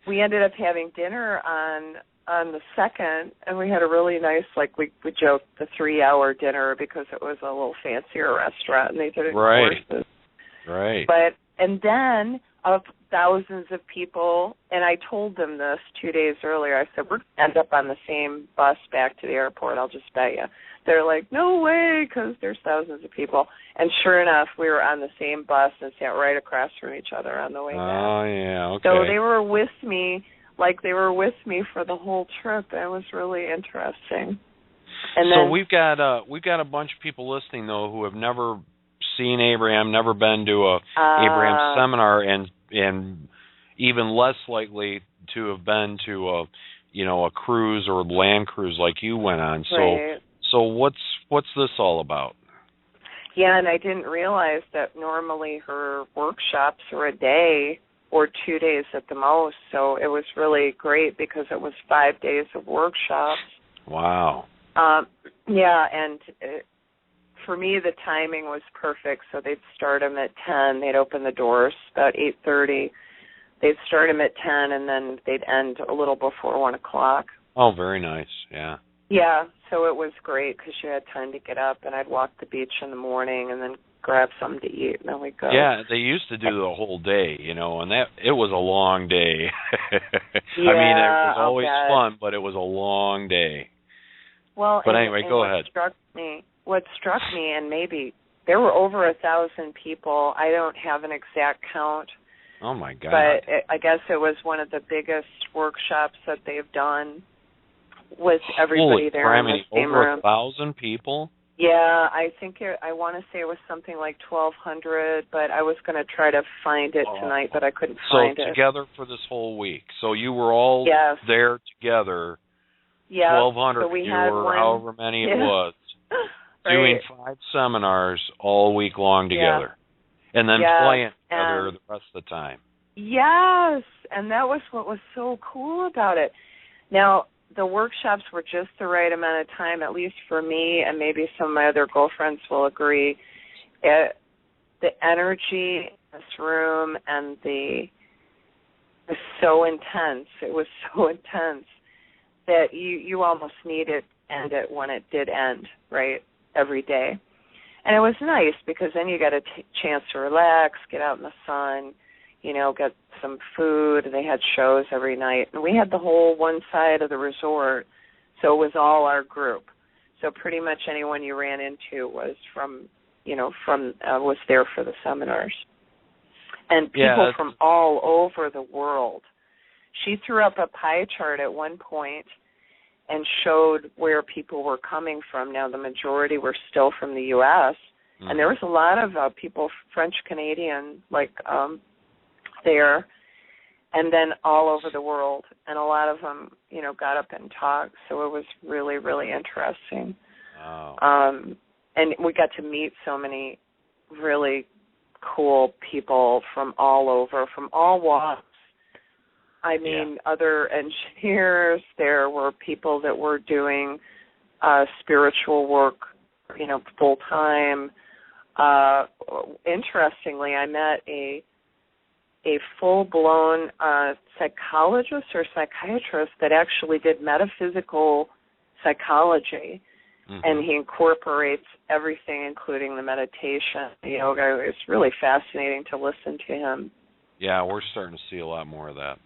we ended up having dinner on the 2nd, and we had a really nice, like we joked, the 3-hour dinner because it was a little fancier restaurant, and they did it in courses. Right. And then of thousands of people, and I told them this 2 days earlier, I said, we're going to end up on the same bus back to the airport, I'll just bet you. They're like, no way, because there's thousands of people. And sure enough, we were on the same bus and sat right across from each other on the way back. Oh, yeah, okay. So they were with me, like they were with me for the whole trip. It was really interesting. And so then, we've got a bunch of people listening, though, who have never seen Abraham, never been to a Abraham seminar, and even less likely to have been to a cruise or land cruise like you went on. So what's this all about? Yeah, and I didn't realize that normally her workshops are a day or 2 days at the most. So it was really great because it was 5 days of workshops. Wow. And for me, the timing was perfect. So they'd start them at 10. They'd open the doors about 8:30. They'd start them at 10, and then they'd end a little before 1 o'clock. Oh, very nice. Yeah. Yeah, so it was great because you had time to get up, and I'd walk the beach in the morning and then grab something to eat, and then we'd go. Yeah, they used to do the whole day, and it was a long day. Yeah, I mean, it was always fun, but it was a long day. Well, but anyway, go ahead. What struck me, and maybe there were over 1,000 people. I don't have an exact count. Oh, my God. But I guess it was one of the biggest workshops that they've done with everybody there in the same room. Over 1,000 people? Yeah, I think I want to say it was something like 1,200, but I was going to try to find it tonight, but I couldn't find it. So together for this whole week. So you were all there together. Yeah. 1,200 so we you had or one, however many it was. Right. Doing 5 seminars all week long together. And then playing together the rest of the time. Yes, and that was what was so cool about it. Now, the workshops were just the right amount of time, at least for me, and maybe some of my other girlfriends will agree. The energy in this room and it was so intense. It was so intense that you almost needed to end it when it did end, right, every day. And it was nice because then you got a chance to relax, get out in the sun, get some food. They had shows every night. And we had the whole one side of the resort, so it was all our group. So pretty much anyone you ran into was was there for the seminars. And people from all over the world. She threw up a pie chart at one point and showed where people were coming from. Now, the majority were still from the U.S., and there was a lot of people, French-Canadian, there, and then all over the world. And a lot of them, got up and talked, so it was really, really interesting. Wow. And we got to meet so many really cool people from all over, from all walks. I mean, other engineers. There were people that were doing spiritual work, full time. Interestingly, I met a full-blown psychologist or psychiatrist that actually did metaphysical psychology, and he incorporates everything, including the meditation, the yoga. It's really fascinating to listen to him. Yeah, we're starting to see a lot more of that.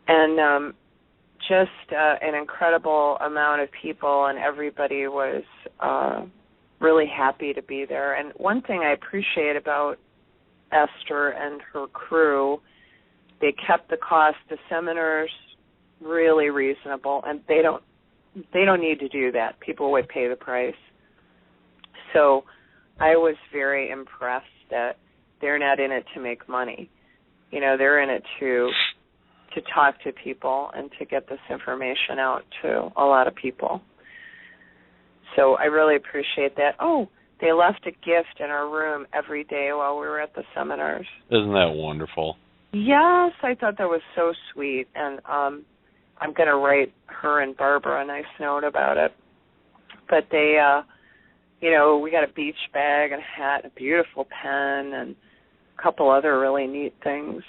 And just an incredible amount of people, and everybody was really happy to be there. And one thing I appreciate about Esther and her crew, they kept the cost of seminars really reasonable, and they don't need to do that. People would pay the price. So I was very impressed that they're not in it to make money. They're in it to talk to people and to get this information out to a lot of people. So I really appreciate that. Oh, they left a gift in our room every day while we were at the seminars. Isn't that wonderful? Yes, I thought that was so sweet, and I'm going to write her and Barbara a nice note about it. But they, we got a beach bag and a hat, a beautiful pen, and a couple other really neat things.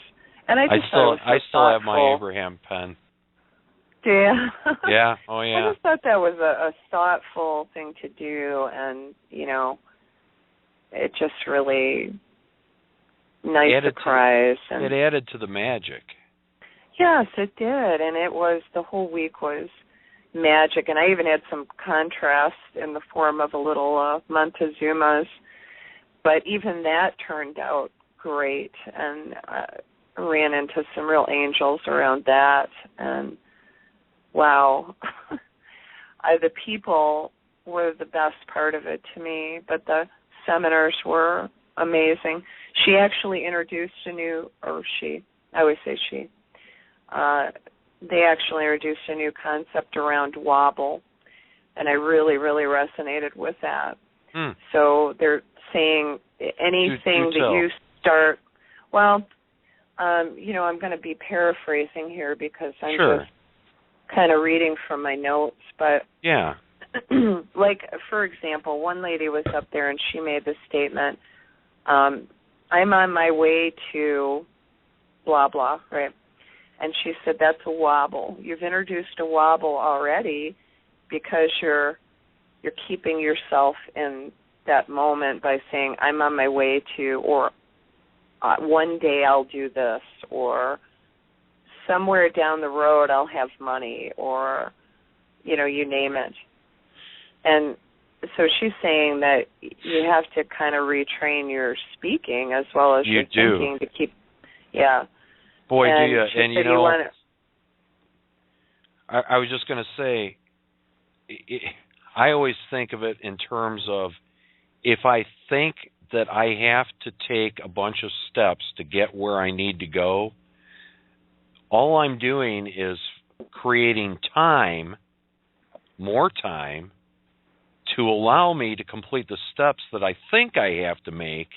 And I still have my Abraham pen. Yeah. Yeah. Oh, yeah. I just thought that was a thoughtful thing to do, and it just really nice surprise. It added to the magic. Yes, it did, and the whole week was magic, and I even had some contrast in the form of a little Montezuma's, but even that turned out great, and ran into some real angels around that, and wow. The people were the best part of it to me, but the seminars were amazing. She actually introduced I always say she, they actually introduced a new concept around wobble, and I really, really resonated with that. So they're saying anything that you start, I'm going to be paraphrasing here because I'm just kind of reading from my notes, but like, for example, one lady was up there and she made this statement, I'm on my way to blah, blah, right? And she said, that's a wobble. You've introduced a wobble already because you're keeping yourself in that moment by saying, I'm on my way to, or one day I'll do this, or somewhere down the road I'll have money, or, you name it. And so she's saying that you have to kind of retrain your speaking as well as your thinking to keep, Boy, and do you. And, I was just going to say, I always think of it in terms of, if I think that I have to take a bunch of steps to get where I need to go, all I'm doing is creating time, more time, to allow me to complete the steps that I think I have to make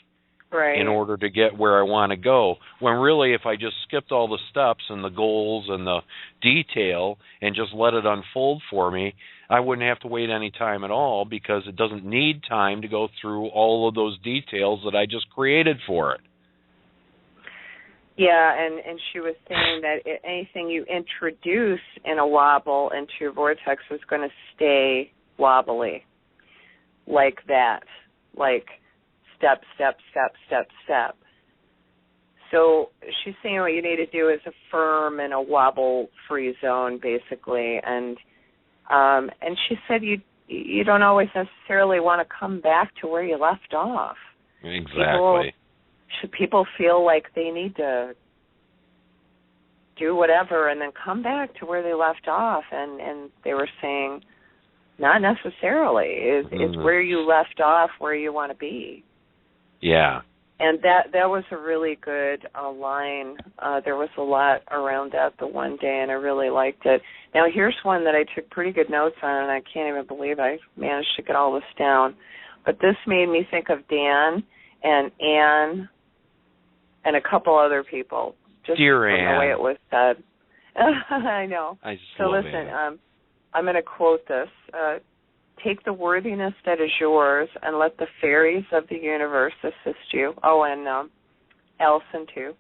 in order to get where I want to go. When really, if I just skipped all the steps and the goals and the detail and just let it unfold for me, I wouldn't have to wait any time at all, because it doesn't need time to go through all of those details that I just created for it. Yeah, and she was saying that anything you introduce in a wobble into your vortex is going to stay wobbly, like that, like step, step, step, step, step. So she's saying what you need to do is affirm in a wobble-free zone, basically. And she said you don't always necessarily want to come back to where you left off. Exactly. People feel like they need to do whatever and then come back to where they left off, and they were saying not necessarily. Is where you left off where you want to be. Yeah. And that was a really good line. There was a lot around that the one day, and I really liked it. Now, here's one that I took pretty good notes on, and I can't even believe I managed to get all this down. But this made me think of Dan and Anne and a couple other people, just Dear from Anne. the way it was said. I know. I just so love listen, Anne. I'm going to quote this. Take the worthiness that is yours and let the fairies of the universe assist you. Oh, and Allison, too.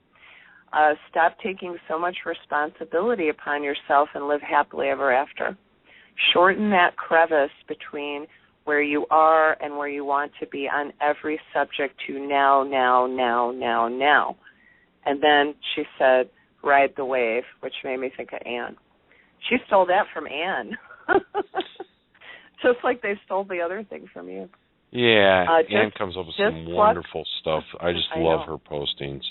Stop taking so much responsibility upon yourself and live happily ever after. Shorten that crevice between where you are and where you want to be on every subject to now, now, now, now, now. And then she said, ride the wave, which made me think of Anne. She stole that from Anne. Just like they stole the other thing from you. Yeah, Anne comes up with some wonderful stuff. I just love her postings.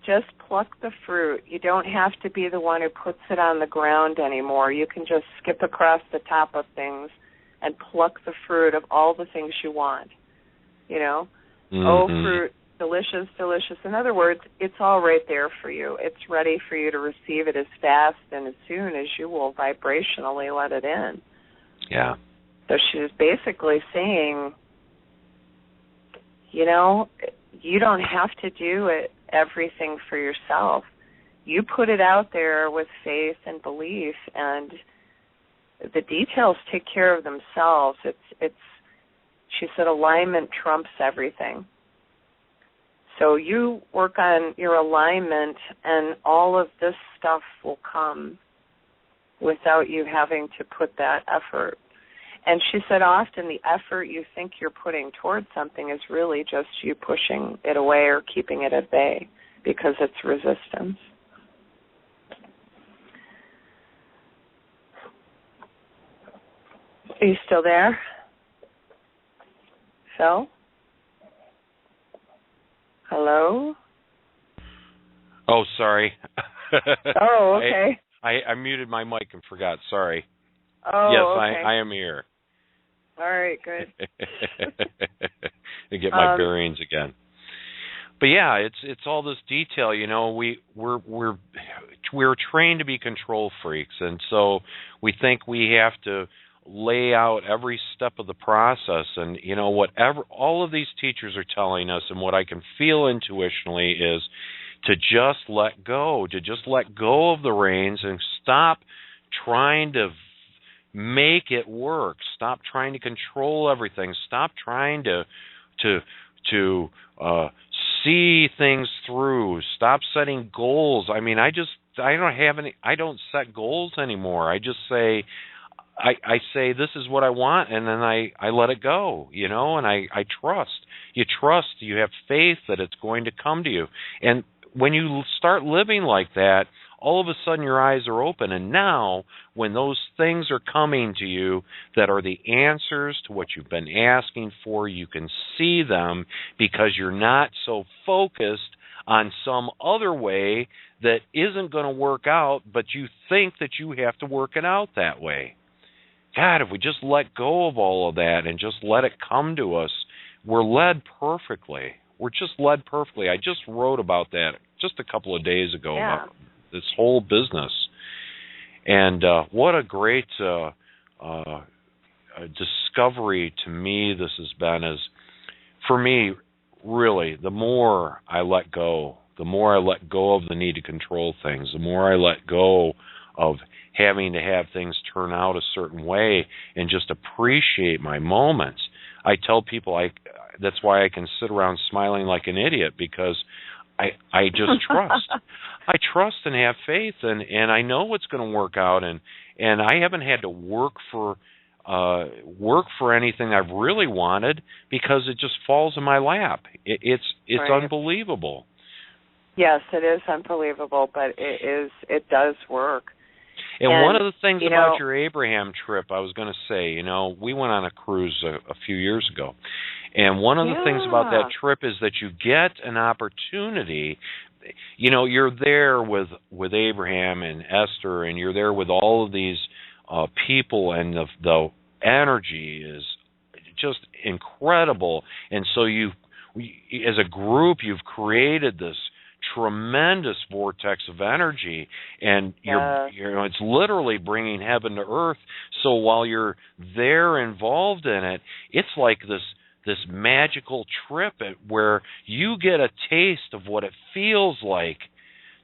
Just pluck the fruit. You don't have to be the one who puts it on the ground anymore. You can just skip across the top of things and pluck the fruit of all the things you want. You know? Mm-hmm. Oh, fruit, delicious, delicious. In other words, it's all right there for you. It's ready for you to receive it as fast and as soon as you will vibrationally let it in. Yeah. So she was basically saying, you know, you don't have to do everything for yourself. You put it out there with faith and belief, and the details take care of themselves. It's. She said alignment trumps everything. So you work on your alignment, and all of this stuff will come without you having to put that effort. And she said often the effort you think you're putting towards something is really just you pushing it away or keeping it at bay because it's resistance. Are you still there? Phil? Hello? Oh, sorry. Oh, okay. I muted my mic and forgot. Sorry. Oh, yes, okay. I am here. All right, good. To get my bearings again. But yeah, it's all this detail. You know, we're trained to be control freaks, and so we think we have to lay out every step of the process. And you know, whatever all of these teachers are telling us, and what I can feel intuitionally is to just let go, of the reins and stop trying to make it work. Stop trying to control everything. Stop trying to see things through. Stop setting goals. I mean, I don't set goals anymore. I just say, I say this is what I want, and then I let it go, you know, and I trust. You trust, you have faith that it's going to come to you. And when you start living like that, all of a sudden your eyes are open, and now when those things are coming to you that are the answers to what you've been asking for, you can see them because you're not so focused on some other way that isn't going to work out, but you think that you have to work it out that way. God, if we just let go of all of that and just let it come to us, we're led perfectly. We're just led perfectly. I just wrote about that just a couple of days ago about this whole business. And what a great discovery to me this has been is, for me, really, the more I let go of the need to control things, the more I let go of having to have things turn out a certain way and just appreciate my moments. I tell people that's why I can sit around smiling like an idiot, because I just trust. I trust and have faith, and I know it's going to work out, and I haven't had to work for anything I've really wanted, because it just falls in my lap. It's right. Unbelievable. Yes, it is unbelievable, but it does work. And one of the things about your Abraham trip, I was going to say, we went on a cruise a few years ago, and one of the things about that trip is that you get an opportunity. You're there with Abraham and Esther, and you're there with all of these people, and the energy is just incredible. And so as a group, you've created this tremendous vortex of energy, and it's literally bringing heaven to earth. So while you're there involved in it, it's like this magical trip where you get a taste of what it feels like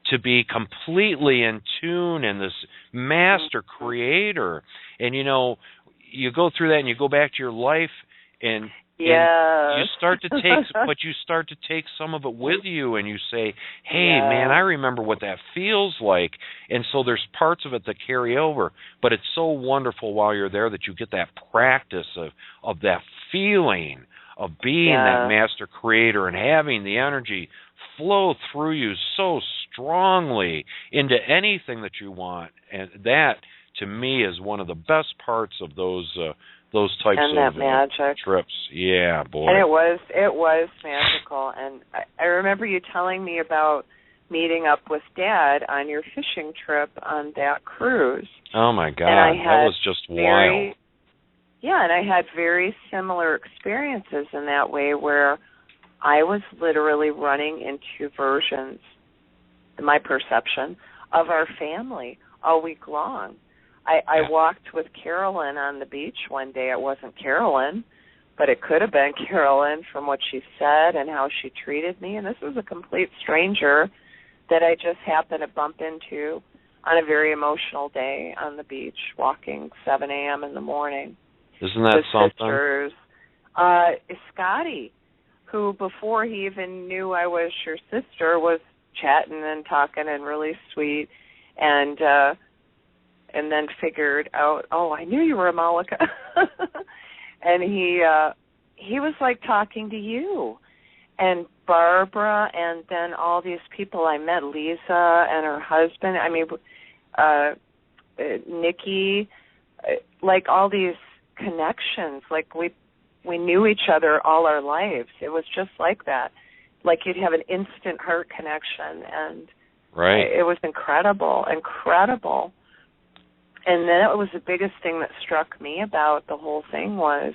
to be completely in tune and this master creator. And you go through that and you go back to your life, and you start to take some of it with you, and you say, hey, man, I remember what that feels like. And so there's parts of it that carry over, but it's so wonderful while you're there that you get that practice of that feeling of being that master creator and having the energy flow through you so strongly into anything that you want. And that, to me, is one of the best parts of those types of trips. Yeah, boy. And it was magical. And I remember you telling me about meeting up with Dad on your fishing trip on that cruise. Oh my God, that was just wild. Yeah, and I had very similar experiences in that way, where I was literally running into versions, in my perception, of our family all week long. I walked with Carolyn on the beach one day. It wasn't Carolyn, but it could have been Carolyn from what she said and how she treated me. And this was a complete stranger that I just happened to bump into on a very emotional day on the beach, walking 7 a.m. in the morning. Isn't that something? Sisters. Scotty, who before he even knew I was your sister was chatting and talking and really sweet, and then figured out, I knew you were a Mollica. And he was like talking to you and Barbara, and then all these people I met, Lisa and her husband, Nikki, like all these connections, like we knew each other all our lives. It was just like that. Like you'd have an instant heart connection, and it was incredible. And then it was the biggest thing that struck me about the whole thing was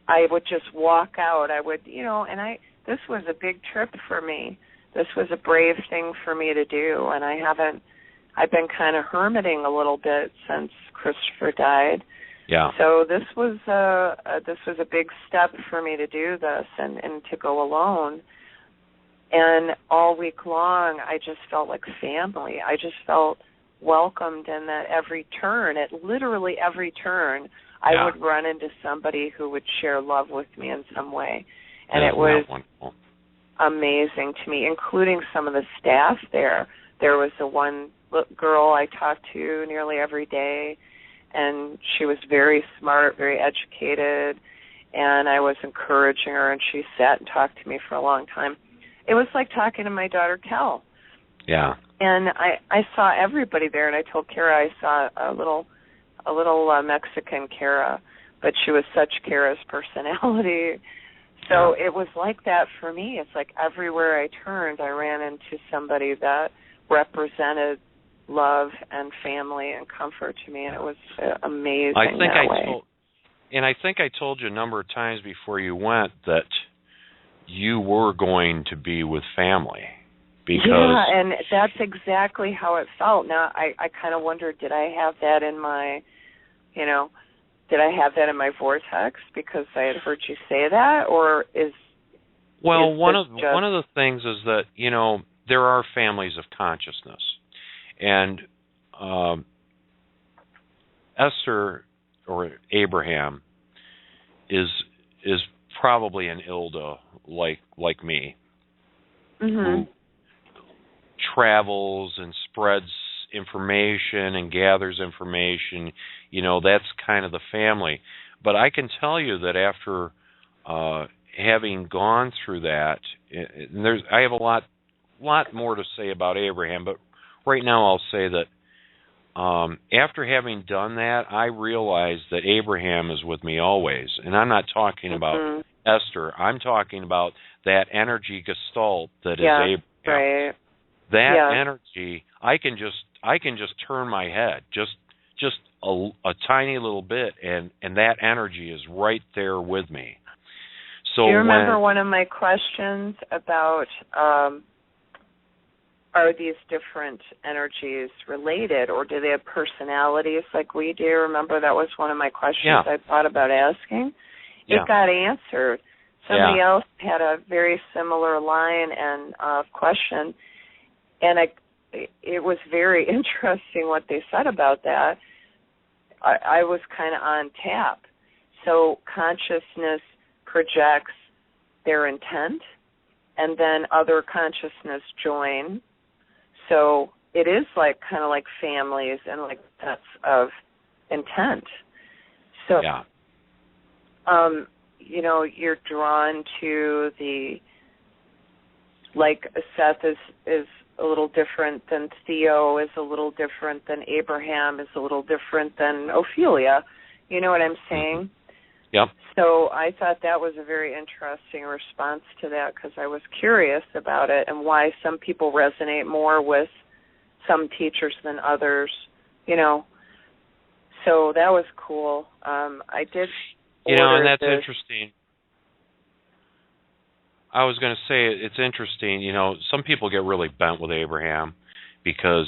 I would just walk out. I would, this was a big trip for me. This was a brave thing for me to do, and I've been kind of hermiting a little bit since Christopher died. Yeah. So this was a big step for me to do this and to go alone. And all week long, I just felt like family. I just felt welcomed, and that every turn, at literally every turn, I would run into somebody who would share love with me in some way. And it was amazing to me, including some of the staff there. There was the one girl I talked to nearly every day, and she was very smart, very educated, and I was encouraging her, and she sat and talked to me for a long time. It was like talking to my daughter, Kel. Yeah. And I saw everybody there, and I told Kara I saw a little Mexican Kara, but she was such Kara's personality. So it was like that for me. It's like everywhere I turned, I ran into somebody that represented love and family and comfort to me, and it was amazing I think that way. I think I told you a number of times before you went that you were going to be with family. Because and that's exactly how it felt. Now, I kind of wondered, did I have that in my, did I have that in my vortex because I had heard you say that, or is one of the things is that there are families of consciousness, and Esther or Abraham is probably an Ilda like me, who travels and spreads information and gathers information. That's kind of the family. But I can tell you that after having gone through that, and I have a lot more to say about Abraham, but right now I'll say that after having done that, I realized that Abraham is with me always. And I'm not talking about Esther. I'm talking about that energy gestalt that is Abraham. Right. That energy, I can just turn my head just a tiny little bit, and that energy is right there with me. So do you remember one of my questions about are these different energies related, or do they have personalities like we do? Remember, that was one of my questions I thought about asking. It got answered. Somebody else had a very similar line and question. And it was very interesting what they said about that. I was kind of on tap. So consciousness projects their intent, and then other consciousness join. So it is kind of like families and like sets of intent. So, you're drawn to Seth is a little different than Theo, is a little different than Abraham, is a little different than Ophelia. You know what I'm saying? Yep. So I thought that was a very interesting response to that, because I was curious about it and why some people resonate more with some teachers than others, So that was cool. I did and that's interesting. I was going to say it's interesting, some people get really bent with Abraham because,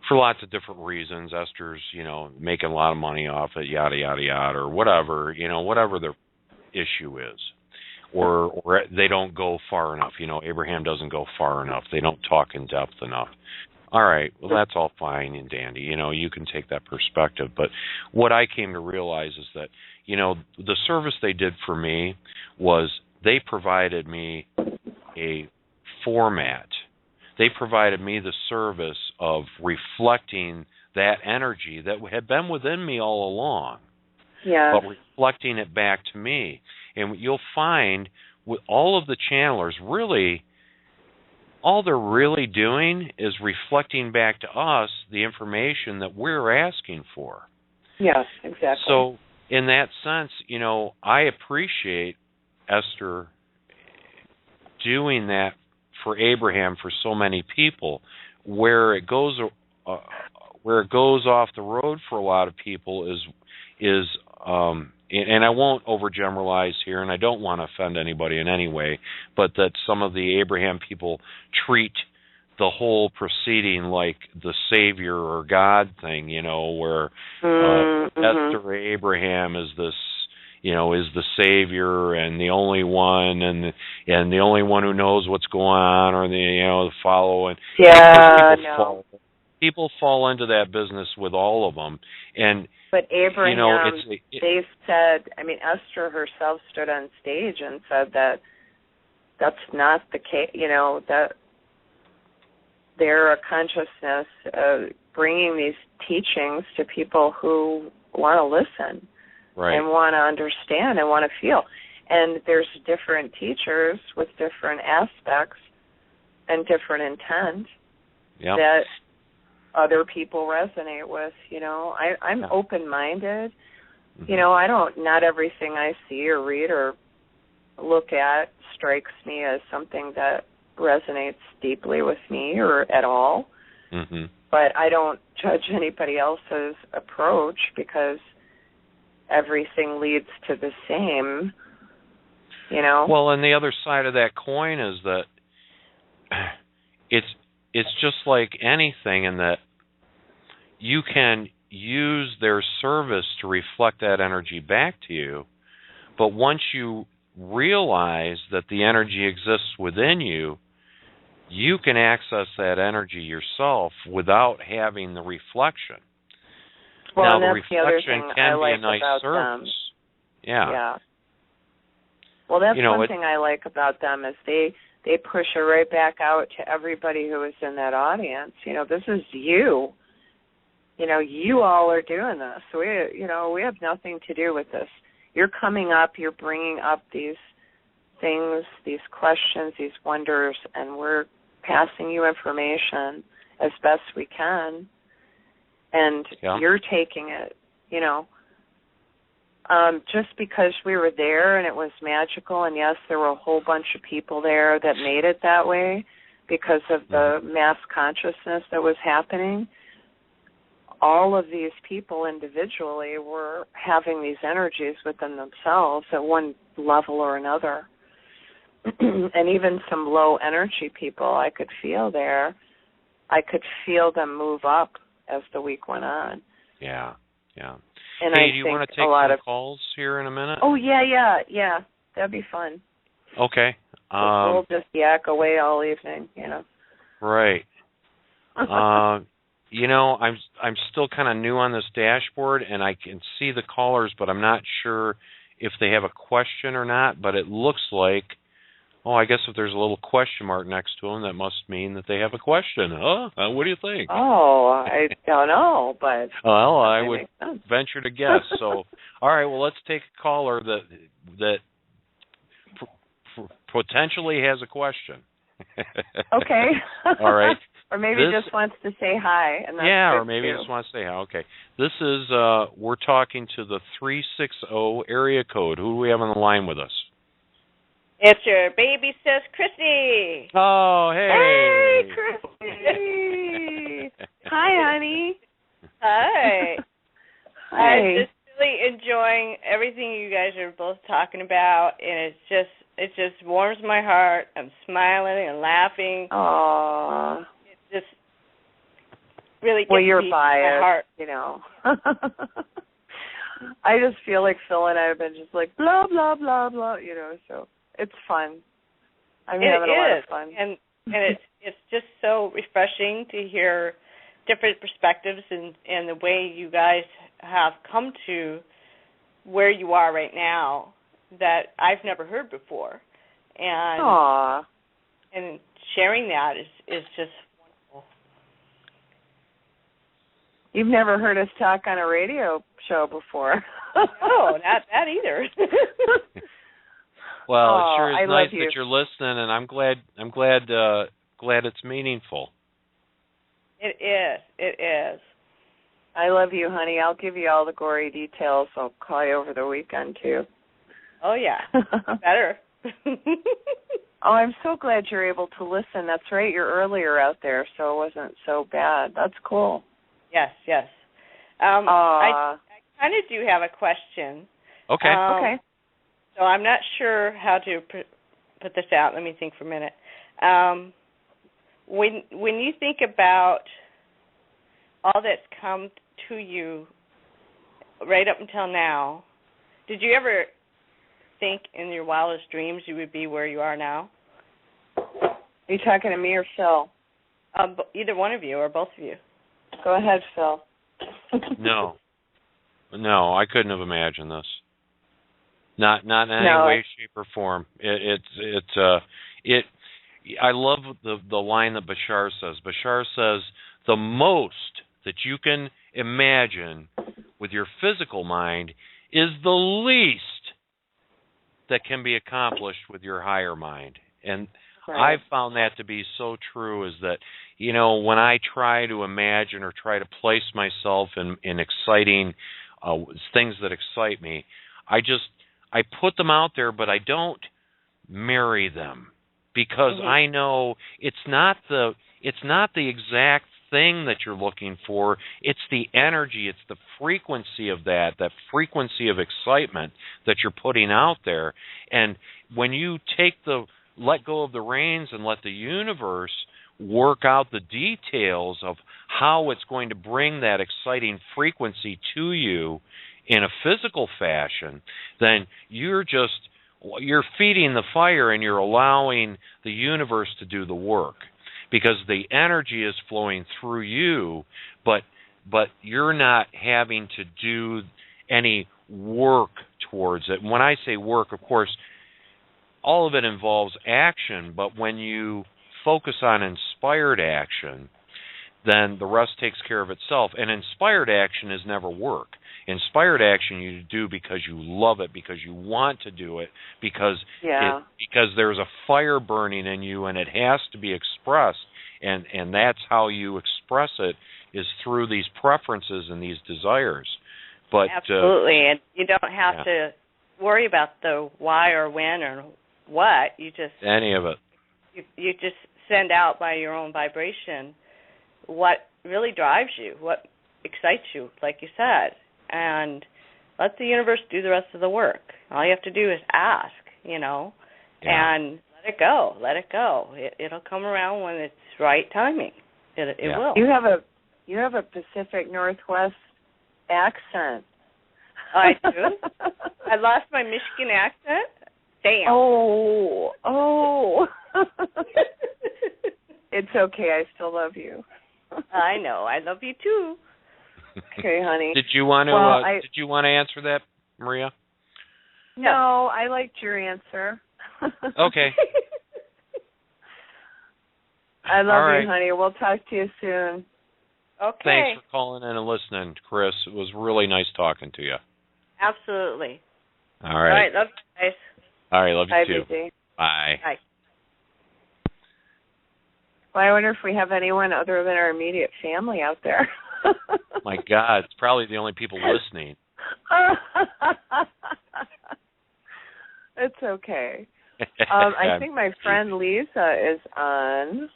for lots of different reasons. Esther's, making a lot of money off it, yada, yada, yada, or whatever, whatever their issue is. Or they don't go far enough. Abraham doesn't go far enough. They don't talk in depth enough. All right, well, that's all fine and dandy. You can take that perspective. But what I came to realize is that, the service they did for me was they provided me a format. They provided me the service of reflecting that energy that had been within me all along, but reflecting it back to me. And you'll find with all of the channelers, really, all they're really doing is reflecting back to us the information that we're asking for. Yes, exactly. So in that sense, I appreciate Esther doing that for Abraham for so many people. Where it goes off the road for a lot of people is and I won't overgeneralize here, and I don't want to offend anybody in any way, but that some of the Abraham people treat the whole proceeding like the Savior or God thing, where Esther Abraham is this, is the Savior and the only one, and the only one who knows what's going on, or the following. People fall into that business with all of them, But Abraham, they said, Esther herself stood on stage and said that that's not the case, that they're a consciousness bringing these teachings to people who want to listen and want to understand and want to feel. And there's different teachers with different aspects and different intent that other people resonate with. I'm open-minded. Not everything I see or read or look at strikes me as something that resonates deeply with me or at all. But I don't judge anybody else's approach because everything leads to the same, you know. Well, and the other side of that coin is that it's just like anything in that you can use their service to reflect that energy back to you, but once you realize that the energy exists within you, you can access that energy yourself without having the reflection. Well, now, the that's the other reflection thing can I be like a nice about service. them. Yeah. Well, that's one thing I like about them is they push it right back out to everybody who is in that audience. You know, this is you. You know, you all are doing this. So we have nothing to do with this. You're coming up, you're bringing up these things, these questions, these wonders, and we're passing you information as best we can, and you're taking it, you know. Just because we were there and it was magical, and yes, there were a whole bunch of people there that made it that way because of the mass consciousness that was happening, all of these people individually were having these energies within themselves at one level or another. And even some low energy people I could feel there, I could feel them move up as the week went on. Yeah. And hey, do you want to take some calls here in a minute? Oh, yeah. That'd be fun. Okay. We'll just yak away all evening, you know. Right. You know, I'm still kind of new on this dashboard, and I can see the callers, but I'm not sure if they have a question or not. But it looks like, I guess if there's a little question mark next to them, that must mean that they have a question. What do you think? I don't know, but well, I would venture to guess. So, all right, well, let's take a caller that potentially has a question. Okay. All right. Or maybe just wants to say hi. And that's or maybe just wants to say hi. Okay. This is, we're talking to the 360 area code. Who do we have on the line with us? It's your baby sis, Christy. Oh, hey. Hey, Christy. Hi, honey. Hi. Hi. I'm just really enjoying everything you guys are both talking about, and it just warms my heart. I'm smiling and laughing. Aww. It just really gets you're me biased, my heart. You know. I just feel like Phil and I have been just like blah, blah, blah, blah, you know, so it's fun. I'm having a lot of fun. And it's just so refreshing to hear different perspectives and the way you guys have come to where you are right now that I've never heard before. And Aww. And sharing that is just wonderful. You've never heard us talk on a radio show before. No, not that either. Well, it sure is nice that you're listening, and I'm glad it's meaningful. It is. I love you, honey. I'll give you all the gory details. I'll call you over the weekend, too. Oh, yeah. Better. I'm so glad you're able to listen. That's right. You're earlier out there, so it wasn't so bad. That's cool. Yes. I kind of do have a question. Okay. Okay. So I'm not sure how to put this out. Let me think for a minute. When you think about all that's come to you right up until now, did you ever think in your wildest dreams you would be where you are now? Are you talking to me or Phil? Either one of you or both of you. Go ahead, Phil. No, I couldn't have imagined this. Not in any way, shape, or form. I love the line that Bashar says. Bashar says the most that you can imagine with your physical mind is the least that can be accomplished with your higher mind. And I've found that to be so true, is that, you know, when I try to imagine or try to place myself in exciting things that excite me, I put them out there, but I don't marry them, because I know it's not the exact thing that you're looking for. It's the energy, it's the frequency of that frequency of excitement that you're putting out there. And when you let go of the reins and let the universe work out the details of how it's going to bring that exciting frequency to you in a physical fashion, then you're feeding the fire and you're allowing the universe to do the work, because the energy is flowing through you, but you're not having to do any work towards it. And when I say work, of course, all of it involves action, but when you focus on inspired action, then the rest takes care of itself. And inspired action is never work. Inspired action you do because you love it, because you want to do it, because there's a fire burning in you and it has to be expressed, and that's how you express it, is through these preferences and these desires. But absolutely, and you don't have to worry about the why or when or what. You just any of it. You just send out by your own vibration what really drives you, what excites you, like you said, and let the universe do the rest of the work. All you have to do is ask, and let it go. Let it go. It'll come around when it's right timing. It will. You have a Pacific Northwest accent. I do. I lost my Michigan accent. Damn. Oh. It's okay. I still love you. I know. I love you too. Okay, honey. Did you want to? Did you want to answer that, Maria? No, I liked your answer. Okay. I love you, honey. We'll talk to you soon. Okay. Thanks for calling in and listening, Chris. It was really nice talking to you. Absolutely. All right. All right. Love you guys. All right. Love you too. BJ. Bye. Bye. Well, I wonder if we have anyone other than our immediate family out there. My God, it's probably the only people listening. It's okay. I think my friend Lisa is on.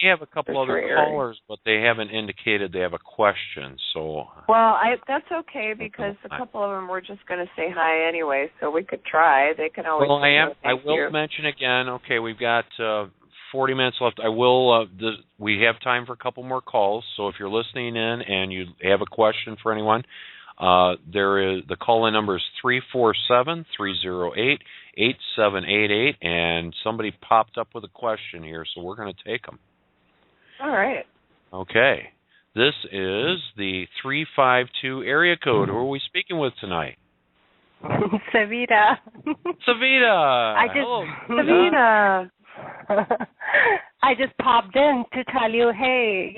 We have a couple other callers, but they haven't indicated they have a question. So. Well, that's okay, because a couple of them were just going to say hi anyway, so we could try. They can always. Well, I will mention again. Okay, we've got 40 minutes left. I will. We have time for a couple more calls. So if you're listening in and you have a question for anyone, the call-in number is 347-308-8788, and somebody popped up with a question here, so we're going to take them. All right. Okay. This is the 352 area code. Who are we speaking with tonight? Savita. Savita. Hello. Savita. I just popped in to tell you, hey,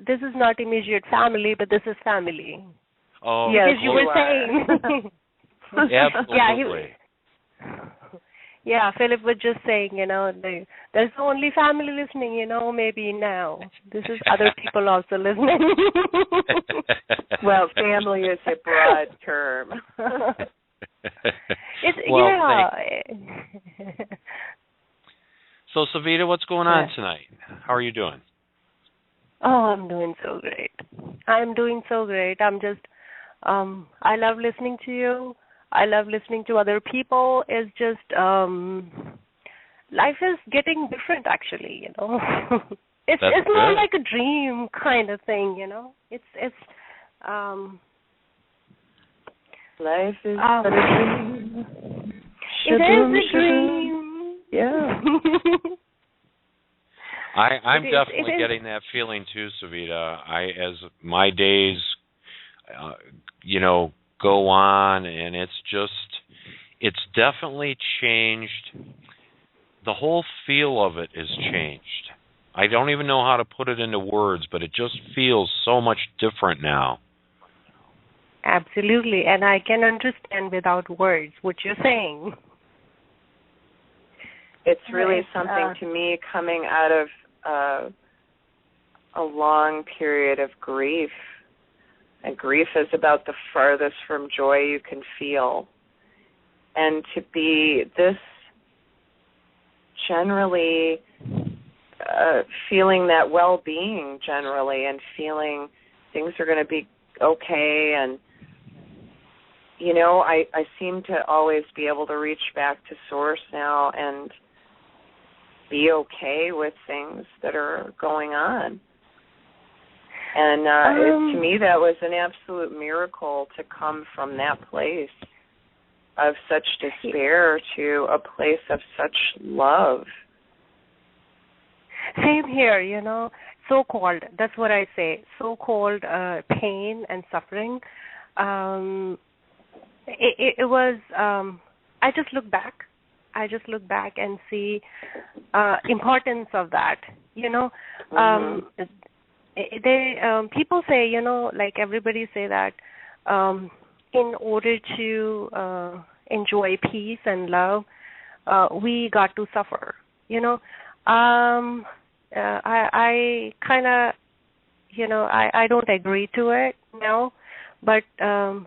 this is not immediate family, but this is family. Oh, yes, because you were saying. Absolutely. Yeah, Philip was just saying, there's only family listening, maybe now. This is other people also listening. Well, family is a broad term. So, Savita, what's going on tonight? How are you doing? Oh, I'm doing so great. I'm just, I love listening to you. I love listening to other people. It's just, life is getting different, actually, It's not like a dream kind of thing, It's life is but a dream. It is a dream. Yeah. I'm definitely getting that feeling too, Savita. As my days, go on, and it's definitely changed. The whole feel of it is changed. I don't even know how to put it into words, but it just feels so much different now. Absolutely, and I can understand without words what you're saying. It's really something to me coming out of a long period of grief. And grief is about the farthest from joy you can feel. And to be this generally feeling that well-being generally, and feeling things are going to be okay. And, you know, I seem to always be able to reach back to Source now and be okay with things that are going on. And to me, that was an absolute miracle to come from that place of such despair to a place of such love. Same here, you know, so-called, that's what I say, so-called pain and suffering. It was, I just look back and see importance of that, you know. People say, you know, like everybody say that in order to enjoy peace and love, we got to suffer, you know. I kind of, you know, I don't agree to it now, but when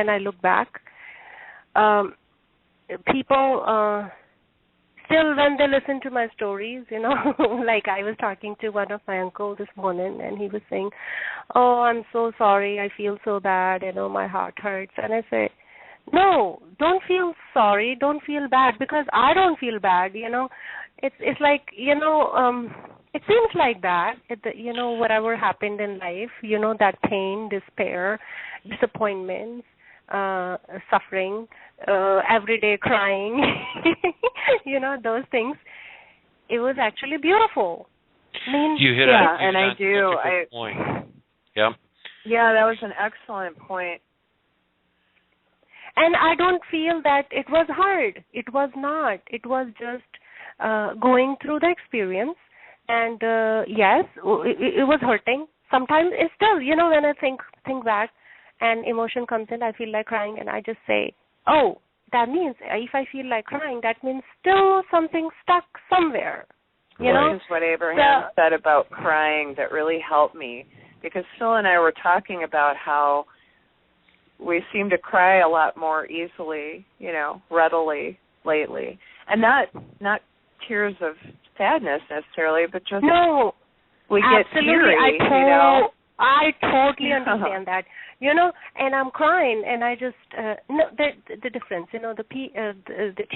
I look back, people still, when they listen to my stories, you know, like I was talking to one of my uncles this morning, and he was saying, "Oh, I'm so sorry. I feel so bad. You know, my heart hurts." And I say, "No, don't feel sorry. Don't feel bad, because I don't feel bad. You know, it's like, you know, it seems like that. You know, whatever happened in life, you know, that pain, despair, disappointments, suffering, everyday crying, you know, those things. It was actually beautiful." I mean, you hit yeah, a, and I do. point. Yeah. Yeah, that was an excellent point. And I don't feel that it was hard. It was not. It was just going through the experience. And yes, it was hurting. Sometimes it's still, you know, when I think back and emotion comes in, I feel like crying, and I just say, oh, that means if I feel like crying, that means still something stuck somewhere. You know? This is what Abraham said about crying that really helped me, because Phil and I were talking about how we seem to cry a lot more easily, you know, readily lately. And not tears of sadness necessarily, but just we get teary, you know. I totally understand that, you know, and I'm crying, and I just the difference, you know, the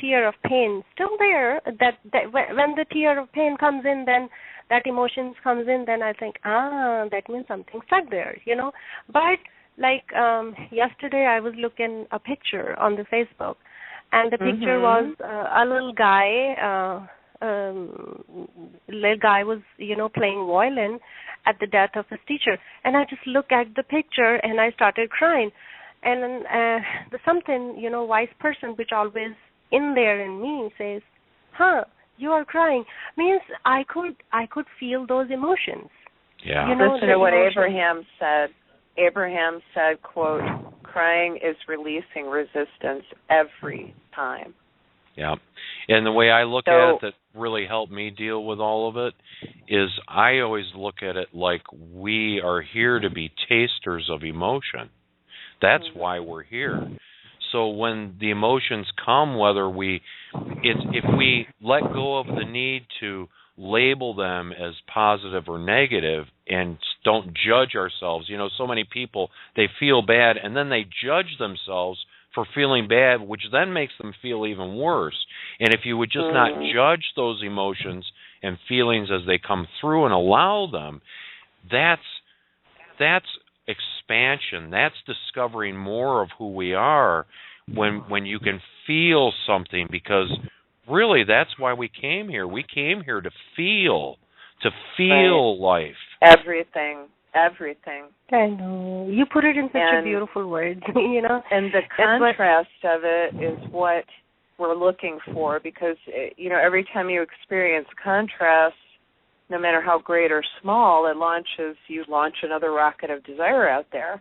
tear of pain still there. That when the tear of pain comes in, then that emotions comes in, then I think, that means something stuck there, you know. But like yesterday, I was looking a picture on the Facebook, and the picture was a little guy. Little guy was, you know, playing violin at the death of his teacher, and I just looked at the picture and I started crying. And the something, you know, wise person which always in there in me says, you are crying, means I could feel those emotions. Yeah. You know, listen to what Abraham said. Abraham said, quote, "Crying is releasing resistance every time." Yeah. And the way I look at it that really helped me deal with all of it is I always look at it like we are here to be tasters of emotion. That's why we're here. So when the emotions come, if we let go of the need to label them as positive or negative and don't judge ourselves. You know, so many people, they feel bad and then they judge themselves for feeling bad, which then makes them feel even worse. And if you would just not judge those emotions and feelings as they come through and allow them, that's expansion. That's discovering more of who we are when you can feel something, because really that's why we came here. We came here to feel life. Everything. I know. You put it in such a beautiful word, you know. And the contrast of it is what we're looking for, because, you know, every time you experience contrast, no matter how great or small, you launch another rocket of desire out there.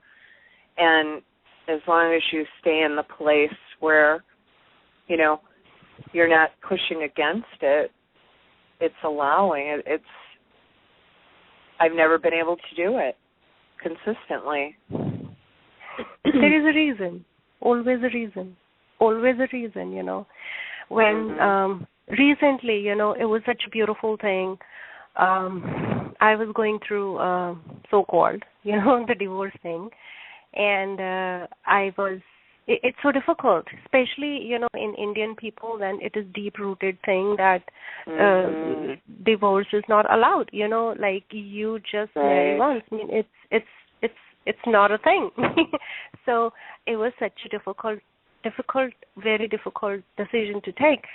And as long as you stay in the place where, you know, you're not pushing against it, it's allowing. I've never been able to do it consistently. There is a reason. Always a reason, you know. When recently, it was such a beautiful thing. I was going through so-called, the divorce thing, and it's so difficult, especially, in Indian people, when it is deep-rooted thing that divorce is not allowed, like you just marry once. I mean, it's not a thing. So it was such a difficult, very difficult decision to take.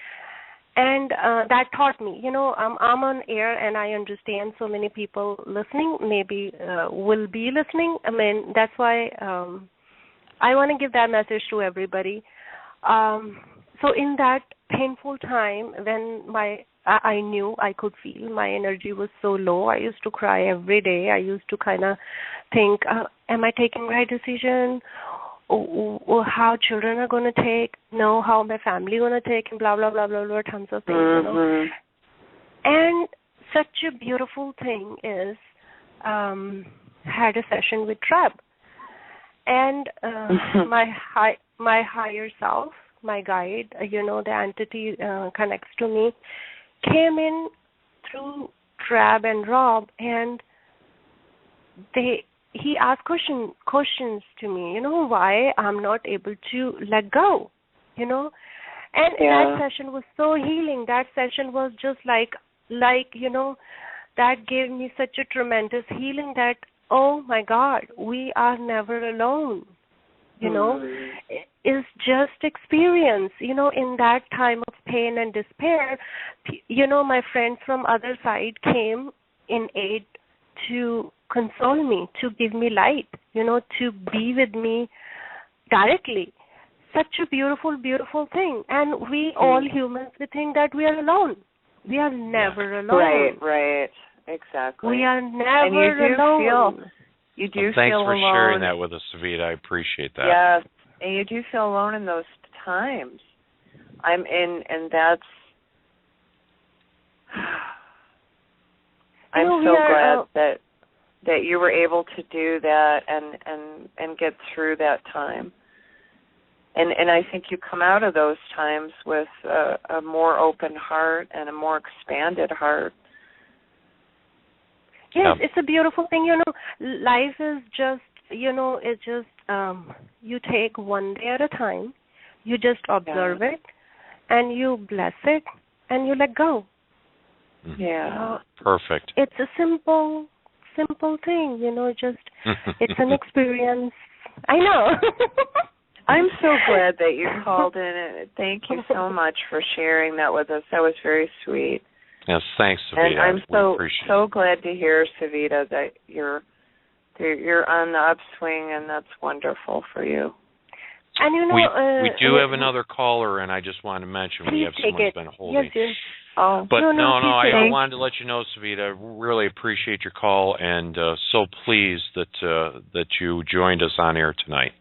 And that taught me, I'm on air and I understand so many people listening, maybe will be listening. I mean, that's why I want to give that message to everybody. So in that painful time when I knew, I could feel my energy was so low, I used to cry every day. I used to kind of think, am I taking the right decision? Or how children are going to take, how my family going to take, and blah, blah, blah, blah, blah, tons of things, And such a beautiful thing is, had a session with Treb. And my higher self, my guide, the entity connects to me, came in through Treb and Rob, and he asked questions to me, why I'm not able to let go, and that session was so healing. That session was just like, that gave me such a tremendous healing that, oh my God, we are never alone, It's just experience, in that time of pain and despair, my friends from other side came in aid to console me, to give me light, to be with me directly. Such a beautiful, beautiful thing. And we all humans, we think that we are alone. We are never alone. Right, exactly. We are never alone. You do thanks feel for alone. sharing that with us, Savita. I appreciate that. Yes, and you do feel alone in those times. And that's. I'm so glad that you were able to do that and get through that time. And I think you come out of those times with a more open heart and a more expanded heart. Yes, it's a beautiful thing. Life is just, it's just, you take one day at a time, you just observe it, and you bless it, and you let go. Yeah. Perfect. It's a simple thing, just, it's an experience. I know. I'm so glad that you called in, and thank you so much for sharing that with us. That was very sweet. Yes, thanks, Savita. And I'm so glad to hear, Savita, that you're on the upswing, and that's wonderful for you. And we do have another caller, and I just wanted to mention we have someone who's been holding. Yes. Oh, but I wanted to let you know, Savita, really appreciate your call, and so pleased that you joined us on air tonight.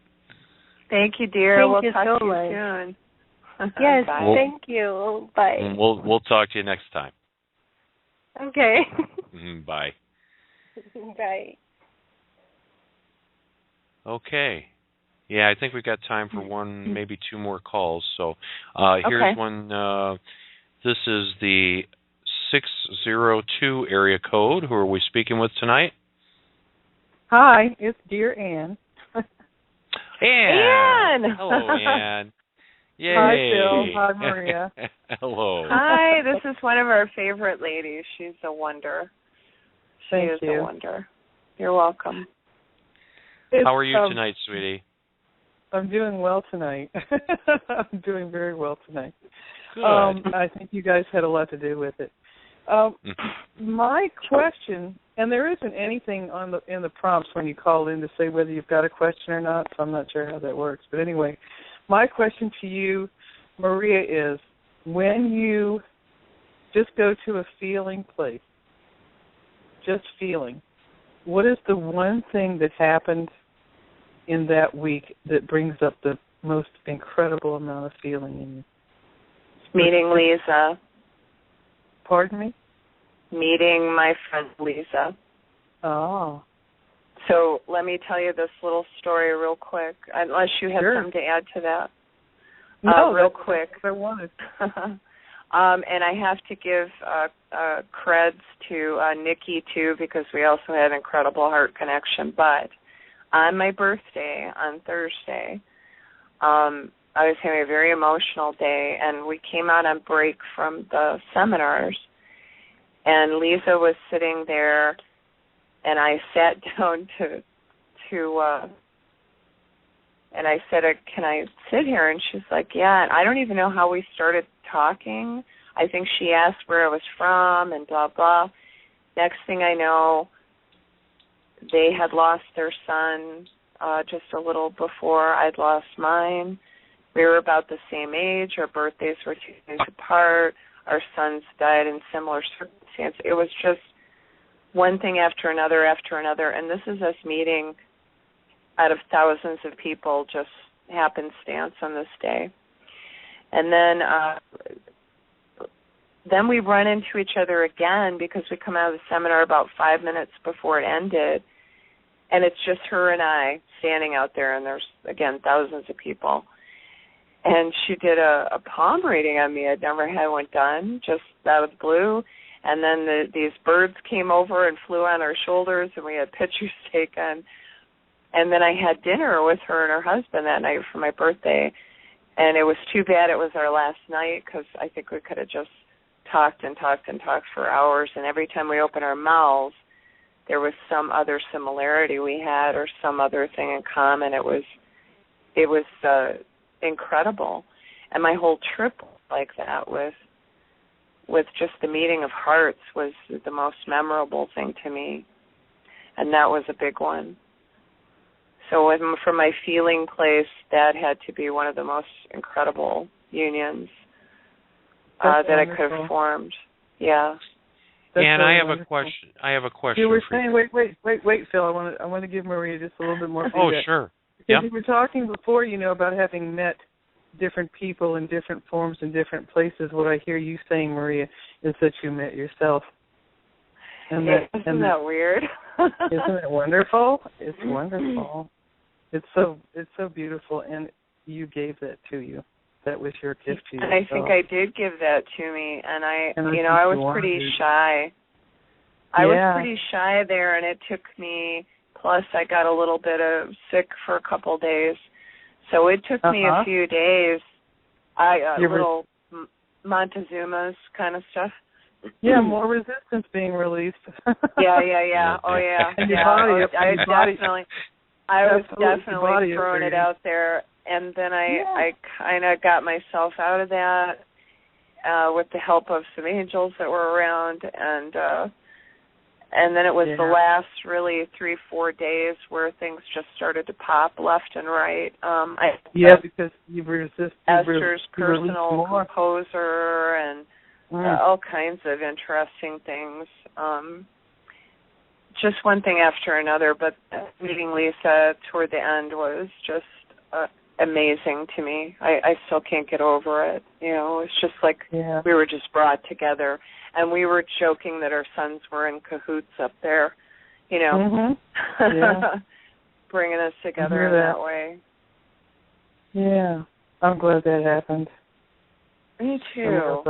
Thank you, dear. We'll talk so to you much. soon. Yes, thank you. Bye. We'll talk to you next time. Okay. Bye. Bye. Okay. Yeah, I think we've got time for one, maybe two more calls. So here's one. This is the 602 area code. Who are we speaking with tonight? Hi, it's dear Ann. Ann! Hello, Ann. Yay! Hi, Phil. Hi, Maria. Hello. Hi, this is one of our favorite ladies. She's a wonder. She is a wonder. You're welcome. How are you tonight, sweetie? I'm doing well tonight. I'm doing very well tonight. Good. I think you guys had a lot to do with it. My question, and there isn't anything in the prompts when you call in to say whether you've got a question or not, so I'm not sure how that works. But anyway, my question to you, Maria, is when you just go to a feeling place, just feeling, what is the one thing that happened in that week that brings up the most incredible amount of feeling in you? Meeting Lisa. Pardon me? Meeting my friend Lisa. Oh. So let me tell you this little story real quick, unless you have something to add to that. No, real quick. That's what I wanted. And I have to give creds to Nikki, too, because we also had an incredible heart connection. But on my birthday, on Thursday, I was having a very emotional day, and we came out on break from the seminars, and Lisa was sitting there, and I sat down and I said, can I sit here? And she's like, yeah. And I don't even know how we started talking. I think she asked where I was from and blah, blah. Next thing I know, they had lost their son just a little before I'd lost mine. We were about the same age. Our birthdays were 2 days apart. Our sons died in similar circumstances. It was just one thing after another, and this is us meeting out of thousands of people, just happenstance on this day. And then we run into each other again because we come out of the seminar about 5 minutes before it ended, and it's just her and I standing out there, and there's, again, thousands of people. And she did a palm reading on me. I'd never had one done, just out of the blue. And then these birds came over and flew on our shoulders, and we had pictures taken. And then I had dinner with her and her husband that night for my birthday. And it was too bad it was our last night because I think we could have just talked and talked and talked for hours. And every time we opened our mouths, there was some other similarity we had or some other thing in common. It was incredible. And my whole trip like that with just the meeting of hearts was the most memorable thing to me. And that was a big one. So from my feeling place, that had to be one of the most incredible unions that I could have formed. Yeah. That's and I have wonderful. I have a question. You were for saying, you. wait, Phil. I want to give Maria just a little bit more feedback. Oh, sure. Because you were talking before, about having met different people in different forms in different places. What I hear you saying, Maria, is that you met yourself. And isn't that weird? Isn't it wonderful? It's wonderful. It's so beautiful, and you gave that to you. That was your gift to yourself. I think I did give that to me, and I was pretty shy. I was pretty shy there, and it took me. Plus, I got a little bit of sick for a couple of days, so it took me a few days. Little Montezuma's kind of stuff. Yeah, more resistance being released. Yeah. Oh, yeah. And your body, I was definitely throwing it out there, and then I kind of got myself out of that with the help of some angels that were around, and then it was the last really 3-4 days where things just started to pop left and right. Because you resist. Esther's personal composer and all kinds of interesting things. Just one thing after another, but meeting Lisa toward the end was just amazing to me. I still can't get over it. It's just like we were just brought together, and we were joking that our sons were in cahoots up there, bringing us together in that way. Yeah, I'm glad that happened. Me too.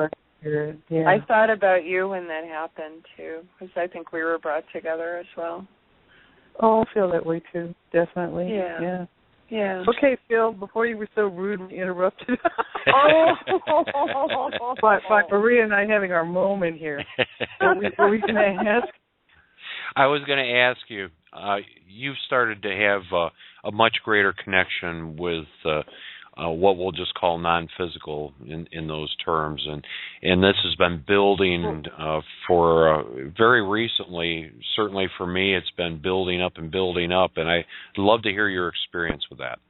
Yeah. I thought about you when that happened, too, because I think we were brought together as well. Oh, I feel that way, too, definitely. Yeah. Okay, Phil, before you were so rudely interrupted by Maria and I having our moment here, were we going to ask? I was going to ask you, you've started to have a much greater connection with what we'll just call non-physical in those terms, and this has been building for very recently. Certainly for me, it's been building up, and I'd love to hear your experience with that.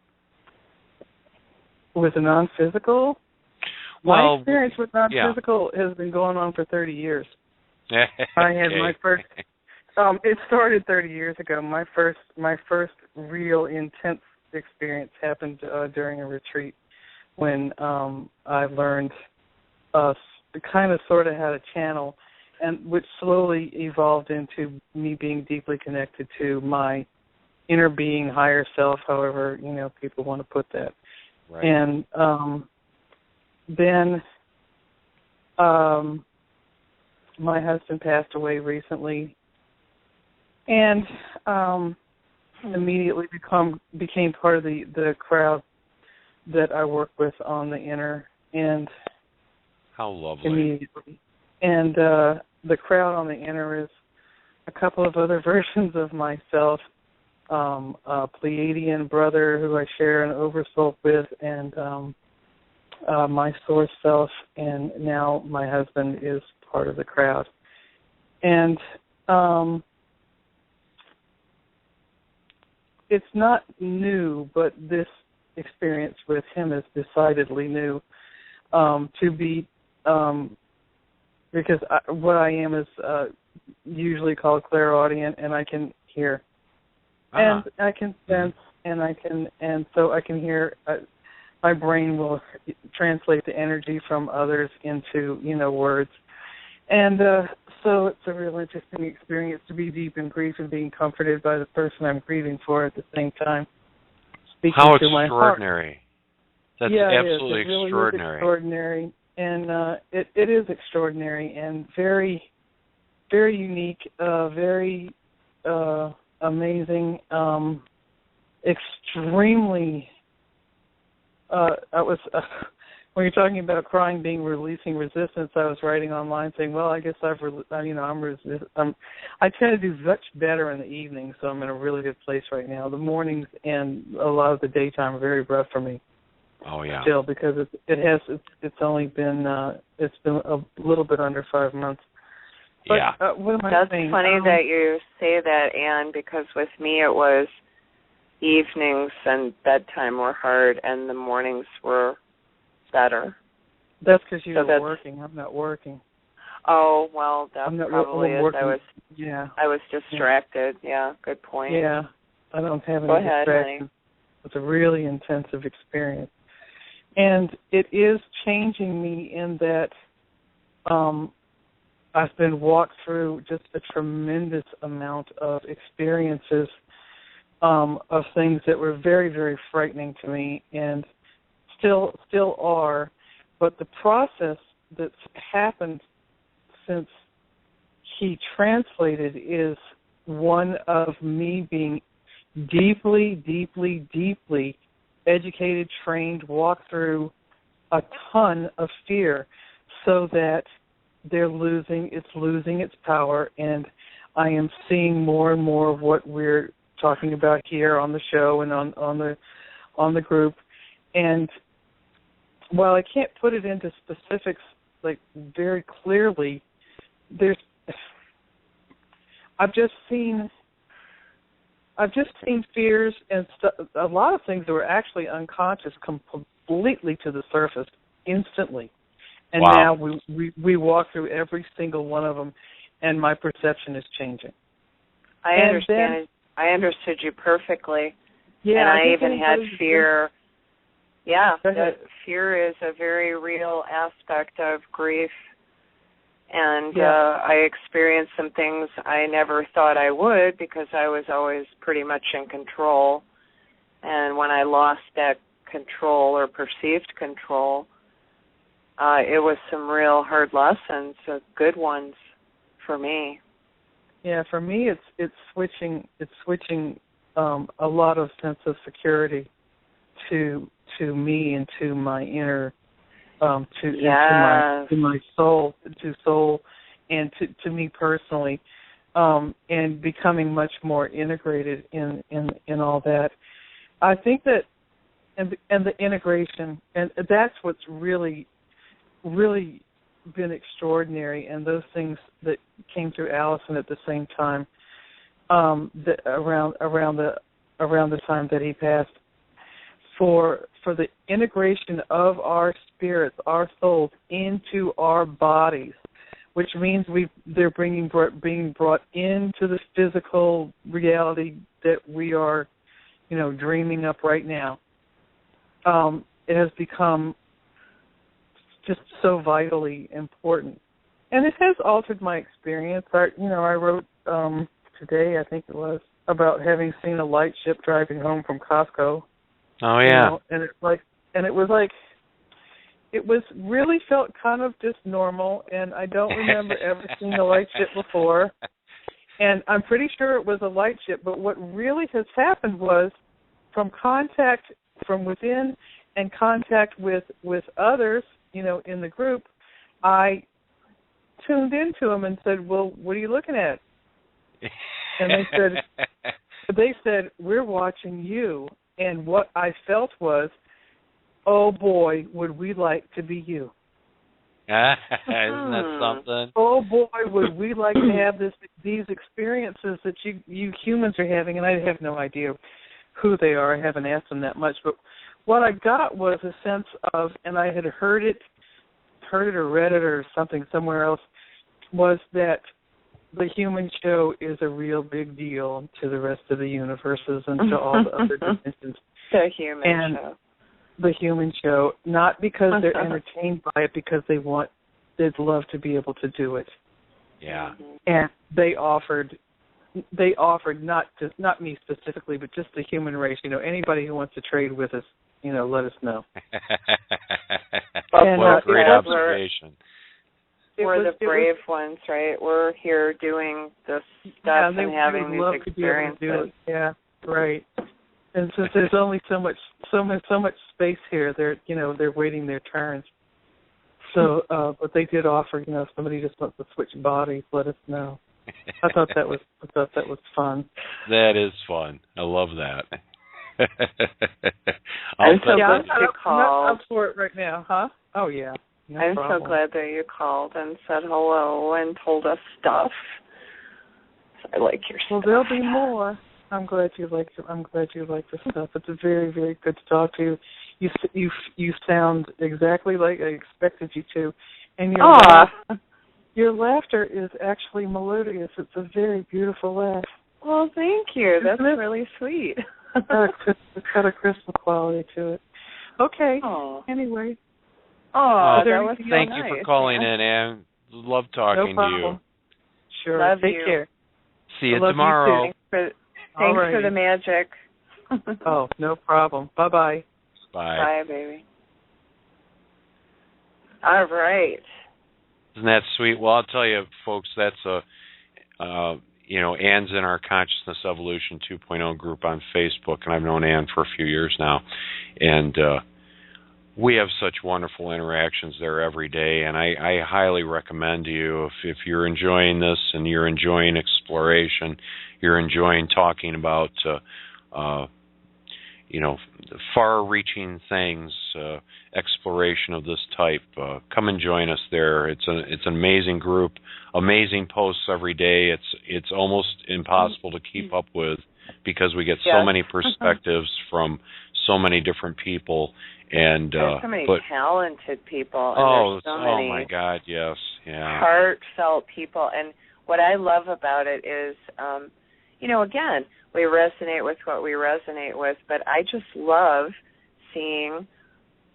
With the non-physical? My experience with non-physical has been going on for 30 years. I had my first. It started 30 years ago. My first real intense experience happened during a retreat when I learned kind of sort of how to channel, and which slowly evolved into me being deeply connected to my inner being, higher self, however people want to put that. Right. And then My husband passed away recently, and immediately became part of the crowd that I work with on the inner, and how lovely. Immediately. And the crowd on the inner is a couple of other versions of myself, a Pleiadian brother who I share an oversoul with, and my source self, and now my husband is part of the crowd. And it's not new, but this experience with him is decidedly new, to be, because what I am is usually called clairaudient, and I can hear, and I can sense, and so I can hear. My brain will translate the energy from others into, words, and so it's a real interesting experience to be deep in grief and being comforted by the person I'm grieving for at the same time. Speaking How to my extraordinary! Heart. That's Yeah, absolutely it really extraordinary. Is extraordinary, and it is extraordinary and very, very unique, very amazing, extremely. I was when you're talking about crying being releasing resistance, I was writing online saying, well, I guess I tend to do much better in the evening, so I'm in a really good place right now. The mornings and a lot of the daytime are very rough for me. Oh yeah. Still, because it's only been it's been a little bit under 5 months. But, yeah. What am I That's saying? funny that you say that, Anne, because with me it was evenings and bedtime were hard, and the mornings were better. That's because you're working. I'm not working. Oh, well, that probably is. Working. I was distracted. Yeah, good point. Yeah, I don't have any Go ahead, distractions. honey. It's a really intensive experience. And it is changing me in that I've been walked through just a tremendous amount of experiences of things that were very, very frightening to me and still are. But the process that's happened since he translated is one of me being deeply, deeply, deeply educated, trained, walked through a ton of fear so that it's losing its power, and I am seeing more and more of what we're talking about here on the show and on the group. And while I can't put it into specifics like very clearly, I've just seen fears and a lot of things that were actually unconscious come completely to the surface instantly. And wow. Now we walk through every single one of them, and my perception is changing. I understand. I understood you perfectly. Yeah, and I even had fear. Yeah, fear is a very real aspect of grief. And I experienced some things I never thought I would because I was always pretty much in control. And when I lost that control or perceived control, it was some real hard lessons, good ones for me. Yeah, for me it's switching a lot of sense of security to me and to my inner to my soul, and to me personally, and becoming much more integrated in all that. I think that, and the integration, and that's what's really, really been extraordinary. And those things that came through Allison at the same time, around the time that he passed. For the integration of our spirits, our souls, into our bodies, which means they're being brought into the physical reality that we are, dreaming up right now. It has become just so vitally important, and it has altered my experience. I wrote today, I think it was, about having seen a light ship driving home from Costco. Oh yeah. And it was like it was really felt kind of just normal, and I don't remember ever seeing a light ship before. And I'm pretty sure it was a light ship, but what really has happened was from contact from within and contact with others, in the group, I tuned into them and said, well, what are you looking at? And they said, we're watching you. And what I felt was, oh, boy, would we like to be you. Isn't that something? Oh, boy, would we like to have these experiences that you humans are having, and I have no idea who they are. I haven't asked them that much. But what I got was a sense of, and I had heard it or read it or something somewhere else, was that the human show is a real big deal to the rest of the universes and to all the other dimensions. The human show. The human show, not because they're entertained by it, because they'd love to be able to do it. Yeah. And they offered not me specifically, but just the human race. Anybody who wants to trade with us, let us know. What a great observation. We're the brave ones, right? We're here doing this stuff and having these experiences. Yeah, right. And since there's only so much space here, they're waiting their turns. So, but they did offer, if somebody just wants to switch bodies, let us know. I thought that was fun. That is fun. I love that. I'm so glad you called. I'm not up for it right now, huh? Oh yeah. I'm so glad that you called and said hello and told us stuff. I like your stuff. Well, there'll be more. I'm glad you like the stuff. It's a very, very good to talk to you. You sound exactly like I expected you to, and your laughter is actually melodious. It's a very beautiful laugh. Well, thank you. That's really sweet. It's got a crystal quality to it. Okay. Aww. Anyway. Oh, that was so thank nice. you for calling in, Anne. Love talking to you. Sure. Love Take you. care. See you tomorrow. Thanks for the magic. Oh, no problem. Bye-bye. Bye. Bye, baby. All right. Isn't that sweet? Well, I'll tell you, folks, that's Anne's in our Consciousness Evolution 2.0 group on Facebook, and I've known Anne for a few years now. And we have such wonderful interactions there every day, and I highly recommend to you, if you're enjoying this and you're enjoying exploration, you're enjoying talking about far-reaching things, exploration of this type, come and join us there. It's an amazing group, amazing posts every day. It's almost impossible to keep up with because we get so many perspectives from so many different people. And there's so many talented people. And there's so many my God, yes, yeah, heartfelt people. And what I love about it is, again, we resonate with what we resonate with, but I just love seeing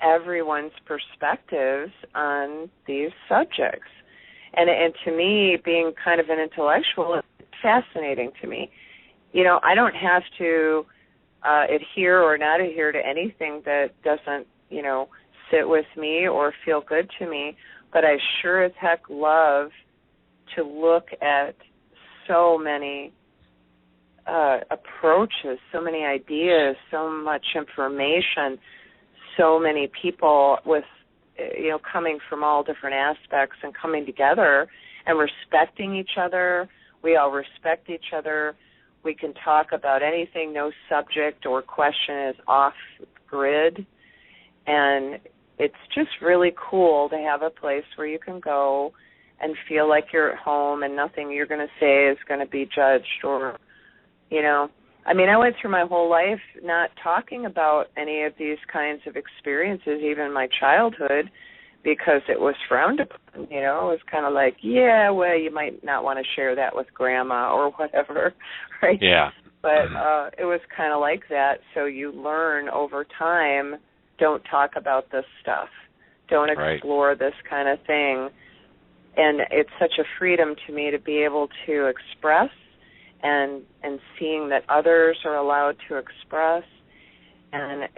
everyone's perspectives on these subjects. And to me, being kind of an intellectual, it's fascinating to me. I don't have to adhere or not adhere to anything that doesn't, sit with me or feel good to me, but I sure as heck love to look at so many approaches, so many ideas, so much information, so many people with, coming from all different aspects and coming together and respecting each other. We all respect each other. We can talk about anything. No subject or question is off grid. And it's just really cool to have a place where you can go and feel like you're at home and nothing you're going to say is going to be judged or, I went through my whole life not talking about any of these kinds of experiences, even my childhood, because it was frowned upon, It was kind of like, you might not want to share that with grandma or whatever, right? Yeah. But it was kind of like that. So you learn over time, don't talk about this stuff. Don't explore this kind of thing. And it's such a freedom to me to be able to express and seeing that others are allowed to express. And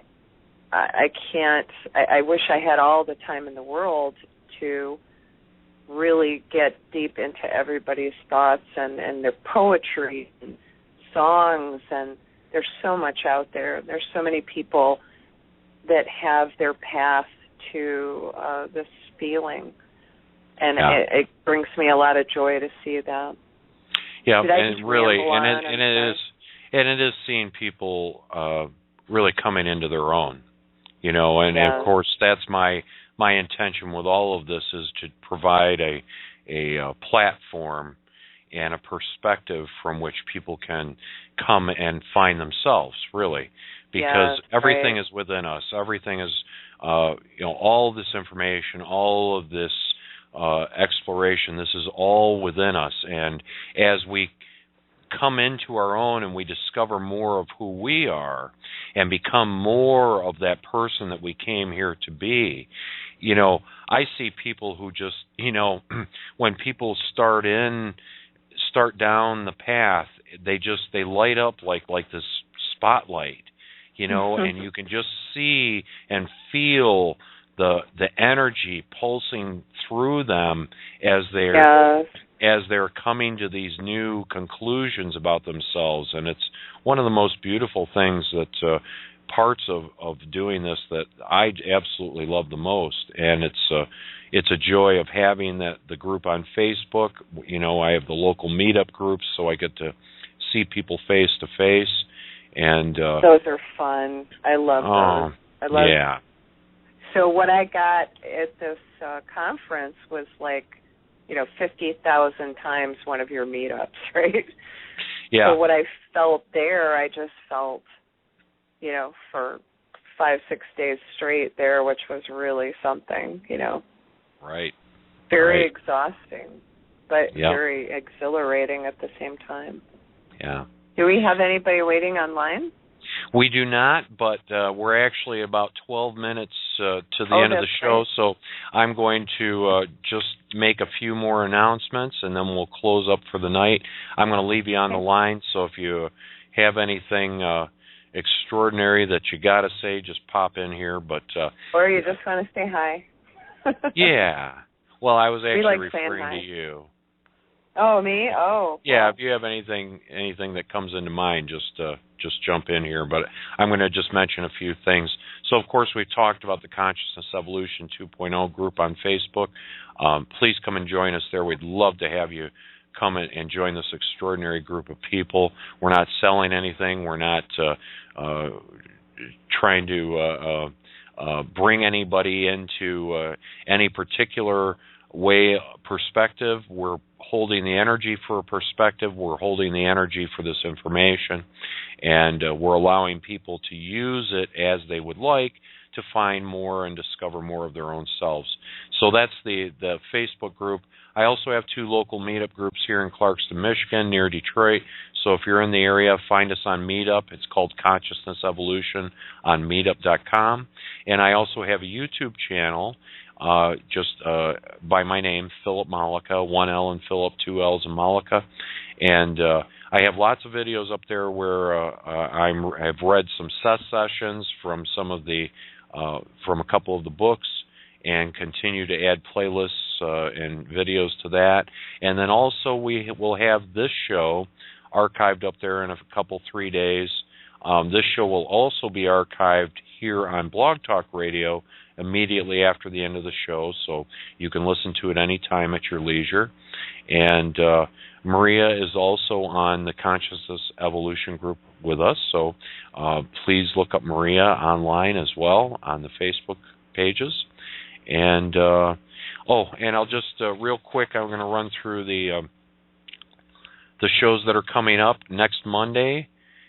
I can't. I wish I had all the time in the world to really get deep into everybody's thoughts and their poetry and songs, and there's so much out there. There's so many people that have their path to this feeling, and it brings me a lot of joy to see that. Yeah, and really, it is seeing people really coming into their own, you know, and of course that's my intention with all of this, is to provide a platform and a perspective from which people can come and find themselves, really, because everything is within us. Everything is, all this information, all of this exploration, this is all within us. And as we come into our own and we discover more of who we are and become more of that person that we came here to be, you know, I see people who just, you know, when people start down the path, they light up like this spotlight, you know, and you can just see and feel the energy pulsing through them as they're coming to these new conclusions about themselves. And it's one of the most beautiful things that parts of doing this that I absolutely love the most. And it's a joy of having the group on Facebook. You know, I have the local meetup groups, so I get to see people face to face. And those are fun. I love those. Yeah. So what I got at this conference was 50,000 times one of your meetups, right? Yeah. So what I felt there, I just felt, for 5-6 days straight there, which was really something, Right. Very exhausting, but very exhilarating at the same time. Yeah. Do we have anybody waiting online? We do not, but we're actually about 12 minutes to the end of the show, great. So I'm going to just make a few more announcements, and then we'll close up for the night. I'm going to leave you on the line, so if you have anything extraordinary that you got to say, just pop in here. But or you just want to say hi. Yeah. Well, I was actually referring to you. Oh, me? Oh. Yeah, well. if you have anything that comes into mind, just jump in here. But I'm going to just mention a few things. So, of course, we've talked about the Consciousness Evolution 2.0 group on Facebook. Please come and join us there. We'd love to have you come and join this extraordinary group of people. We're not selling anything. We're not trying to bring anybody into any particular perspective. We're holding the energy for a perspective. We're holding the energy for this information, and we're allowing people to use it as they would like to find more and discover more of their own selves. So that's the Facebook group. I also have 2 local meetup groups here in Clarkston, Michigan, near Detroit. So if you're in the area, find us on Meetup. It's called Consciousness Evolution on meetup.com. And I also have a YouTube channel by my name, Philip Mollica, 1 L in Philip, 2 L's in Mollica. And I have lots of videos up there where I've read some sessions from from a couple of the books, and continue to add playlists and videos to that. And then also we will have this show archived up there in a couple, 3 days. This show will also be archived here on Blog Talk Radio immediately after the end of the show, so you can listen to it any time at your leisure. And Maria is also on the Consciousness Evolution group with us, so please look up Maria online as well on the Facebook pages. And and I'll just real quick, I'm going to run through the shows that are coming up. Next Monday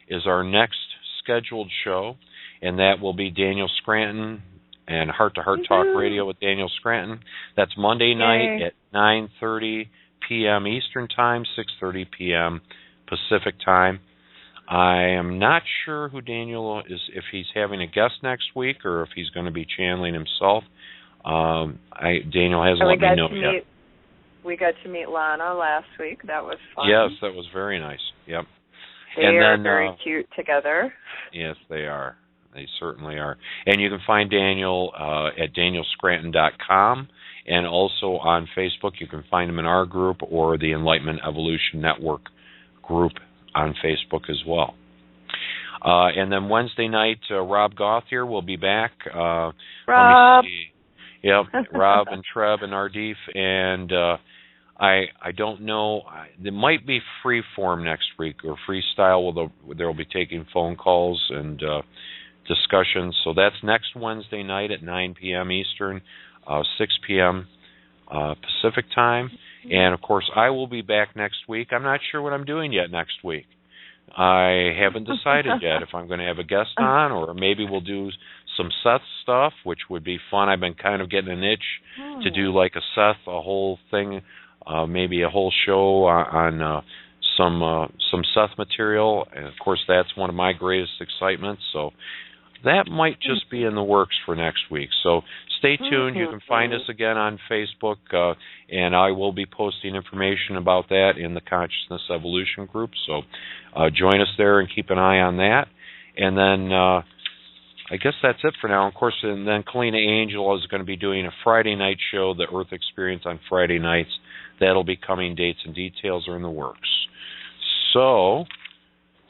is our next scheduled show, and that will be Daniel Scranton and Heart to Heart Talk Radio with Daniel Scranton. That's Monday night at 9:30 p.m. Eastern Time, 6:30 p.m. Pacific Time. I am not sure who Daniel is, if he's having a guest next week or if he's going to be channeling himself. Daniel hasn't let me know yet. We got to meet Lana last week. That was fun. Yes, that was very nice. Yep. They are very cute together. Yes, they are. They certainly are. And you can find Daniel at danielscranton.com, and also on Facebook. You can find him in our group or the Enlightenment Evolution Network group on Facebook as well. And then Wednesday night, Rob Gauthier will be back. Rob. Let me see. Yep, Rob and Treb and Ardif. And I don't know. There might be freeform next week or freestyle. There will be taking phone calls and discussions. So that's next Wednesday night at 9 p.m. Eastern, 6 p.m. Pacific time. And, of course, I will be back next week. I'm not sure what I'm doing yet next week. I haven't decided yet if I'm going to have a guest on, or maybe we'll do some Seth stuff, which would be fun. I've been kind of getting an itch to do like a Seth, a whole thing, maybe a whole show on some Seth material. And, of course, that's one of my greatest excitements. So that might just be in the works for next week. So stay tuned. You can find us again on Facebook, and I will be posting information about that in the Consciousness Evolution group. So join us there and keep an eye on that. And then I guess that's it for now. Of course, and then Kalina Angel is going to be doing a Friday night show, the Earth Experience on Friday nights. That'll be coming. Dates and details are in the works. So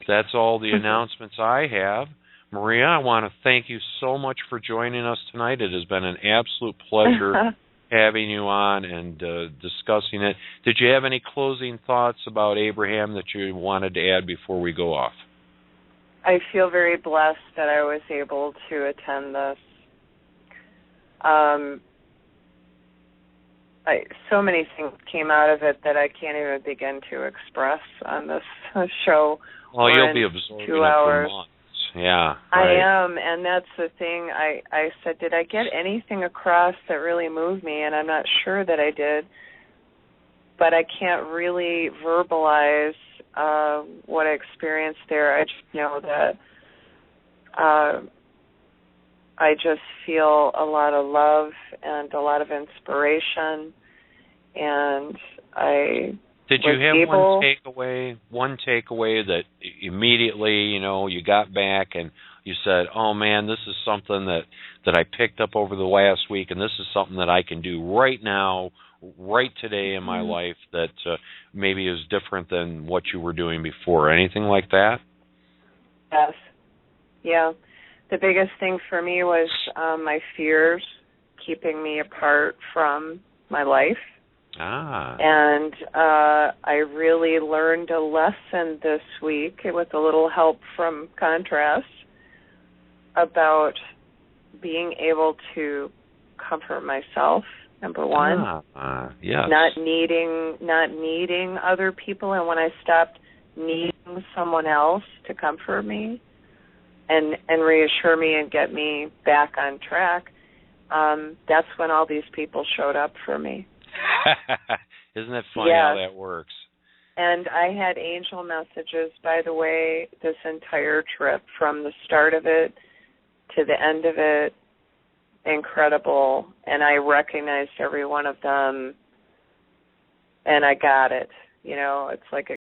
that's all the announcements I have. Maria, I want to thank you so much for joining us tonight. It has been an absolute pleasure having you on and discussing it. Did you have any closing thoughts about Abraham that you wanted to add before we go off? I feel very blessed that I was able to attend this. So many things came out of it that I can't even begin to express on this show. Well, you'll be absorbing 2 hours. It for months. Yeah, right. I am, and that's the thing. I said, did I get anything across that really moved me? And I'm not sure that I did, but I can't really verbalize what I experienced there. I just know that I just feel a lot of love and a lot of inspiration, and I Did you have one takeaway that immediately, you got back and you said, oh, man, this is something that I picked up over the last week, and this is something that I can do right now, right today in my life that maybe is different than what you were doing before? Anything like that? Yes. Yeah. The biggest thing for me was my fears keeping me apart from my life. And I really learned a lesson this week with a little help from Contrast about being able to comfort myself, number one. Yes. Not needing other people, and when I stopped needing someone else to comfort me and reassure me and get me back on track, that's when all these people showed up for me. Isn't it funny how that works? And I had angel messages, by the way, this entire trip, from the start of it to the end of it. Incredible. And I recognized every one of them, and I got it. It's like a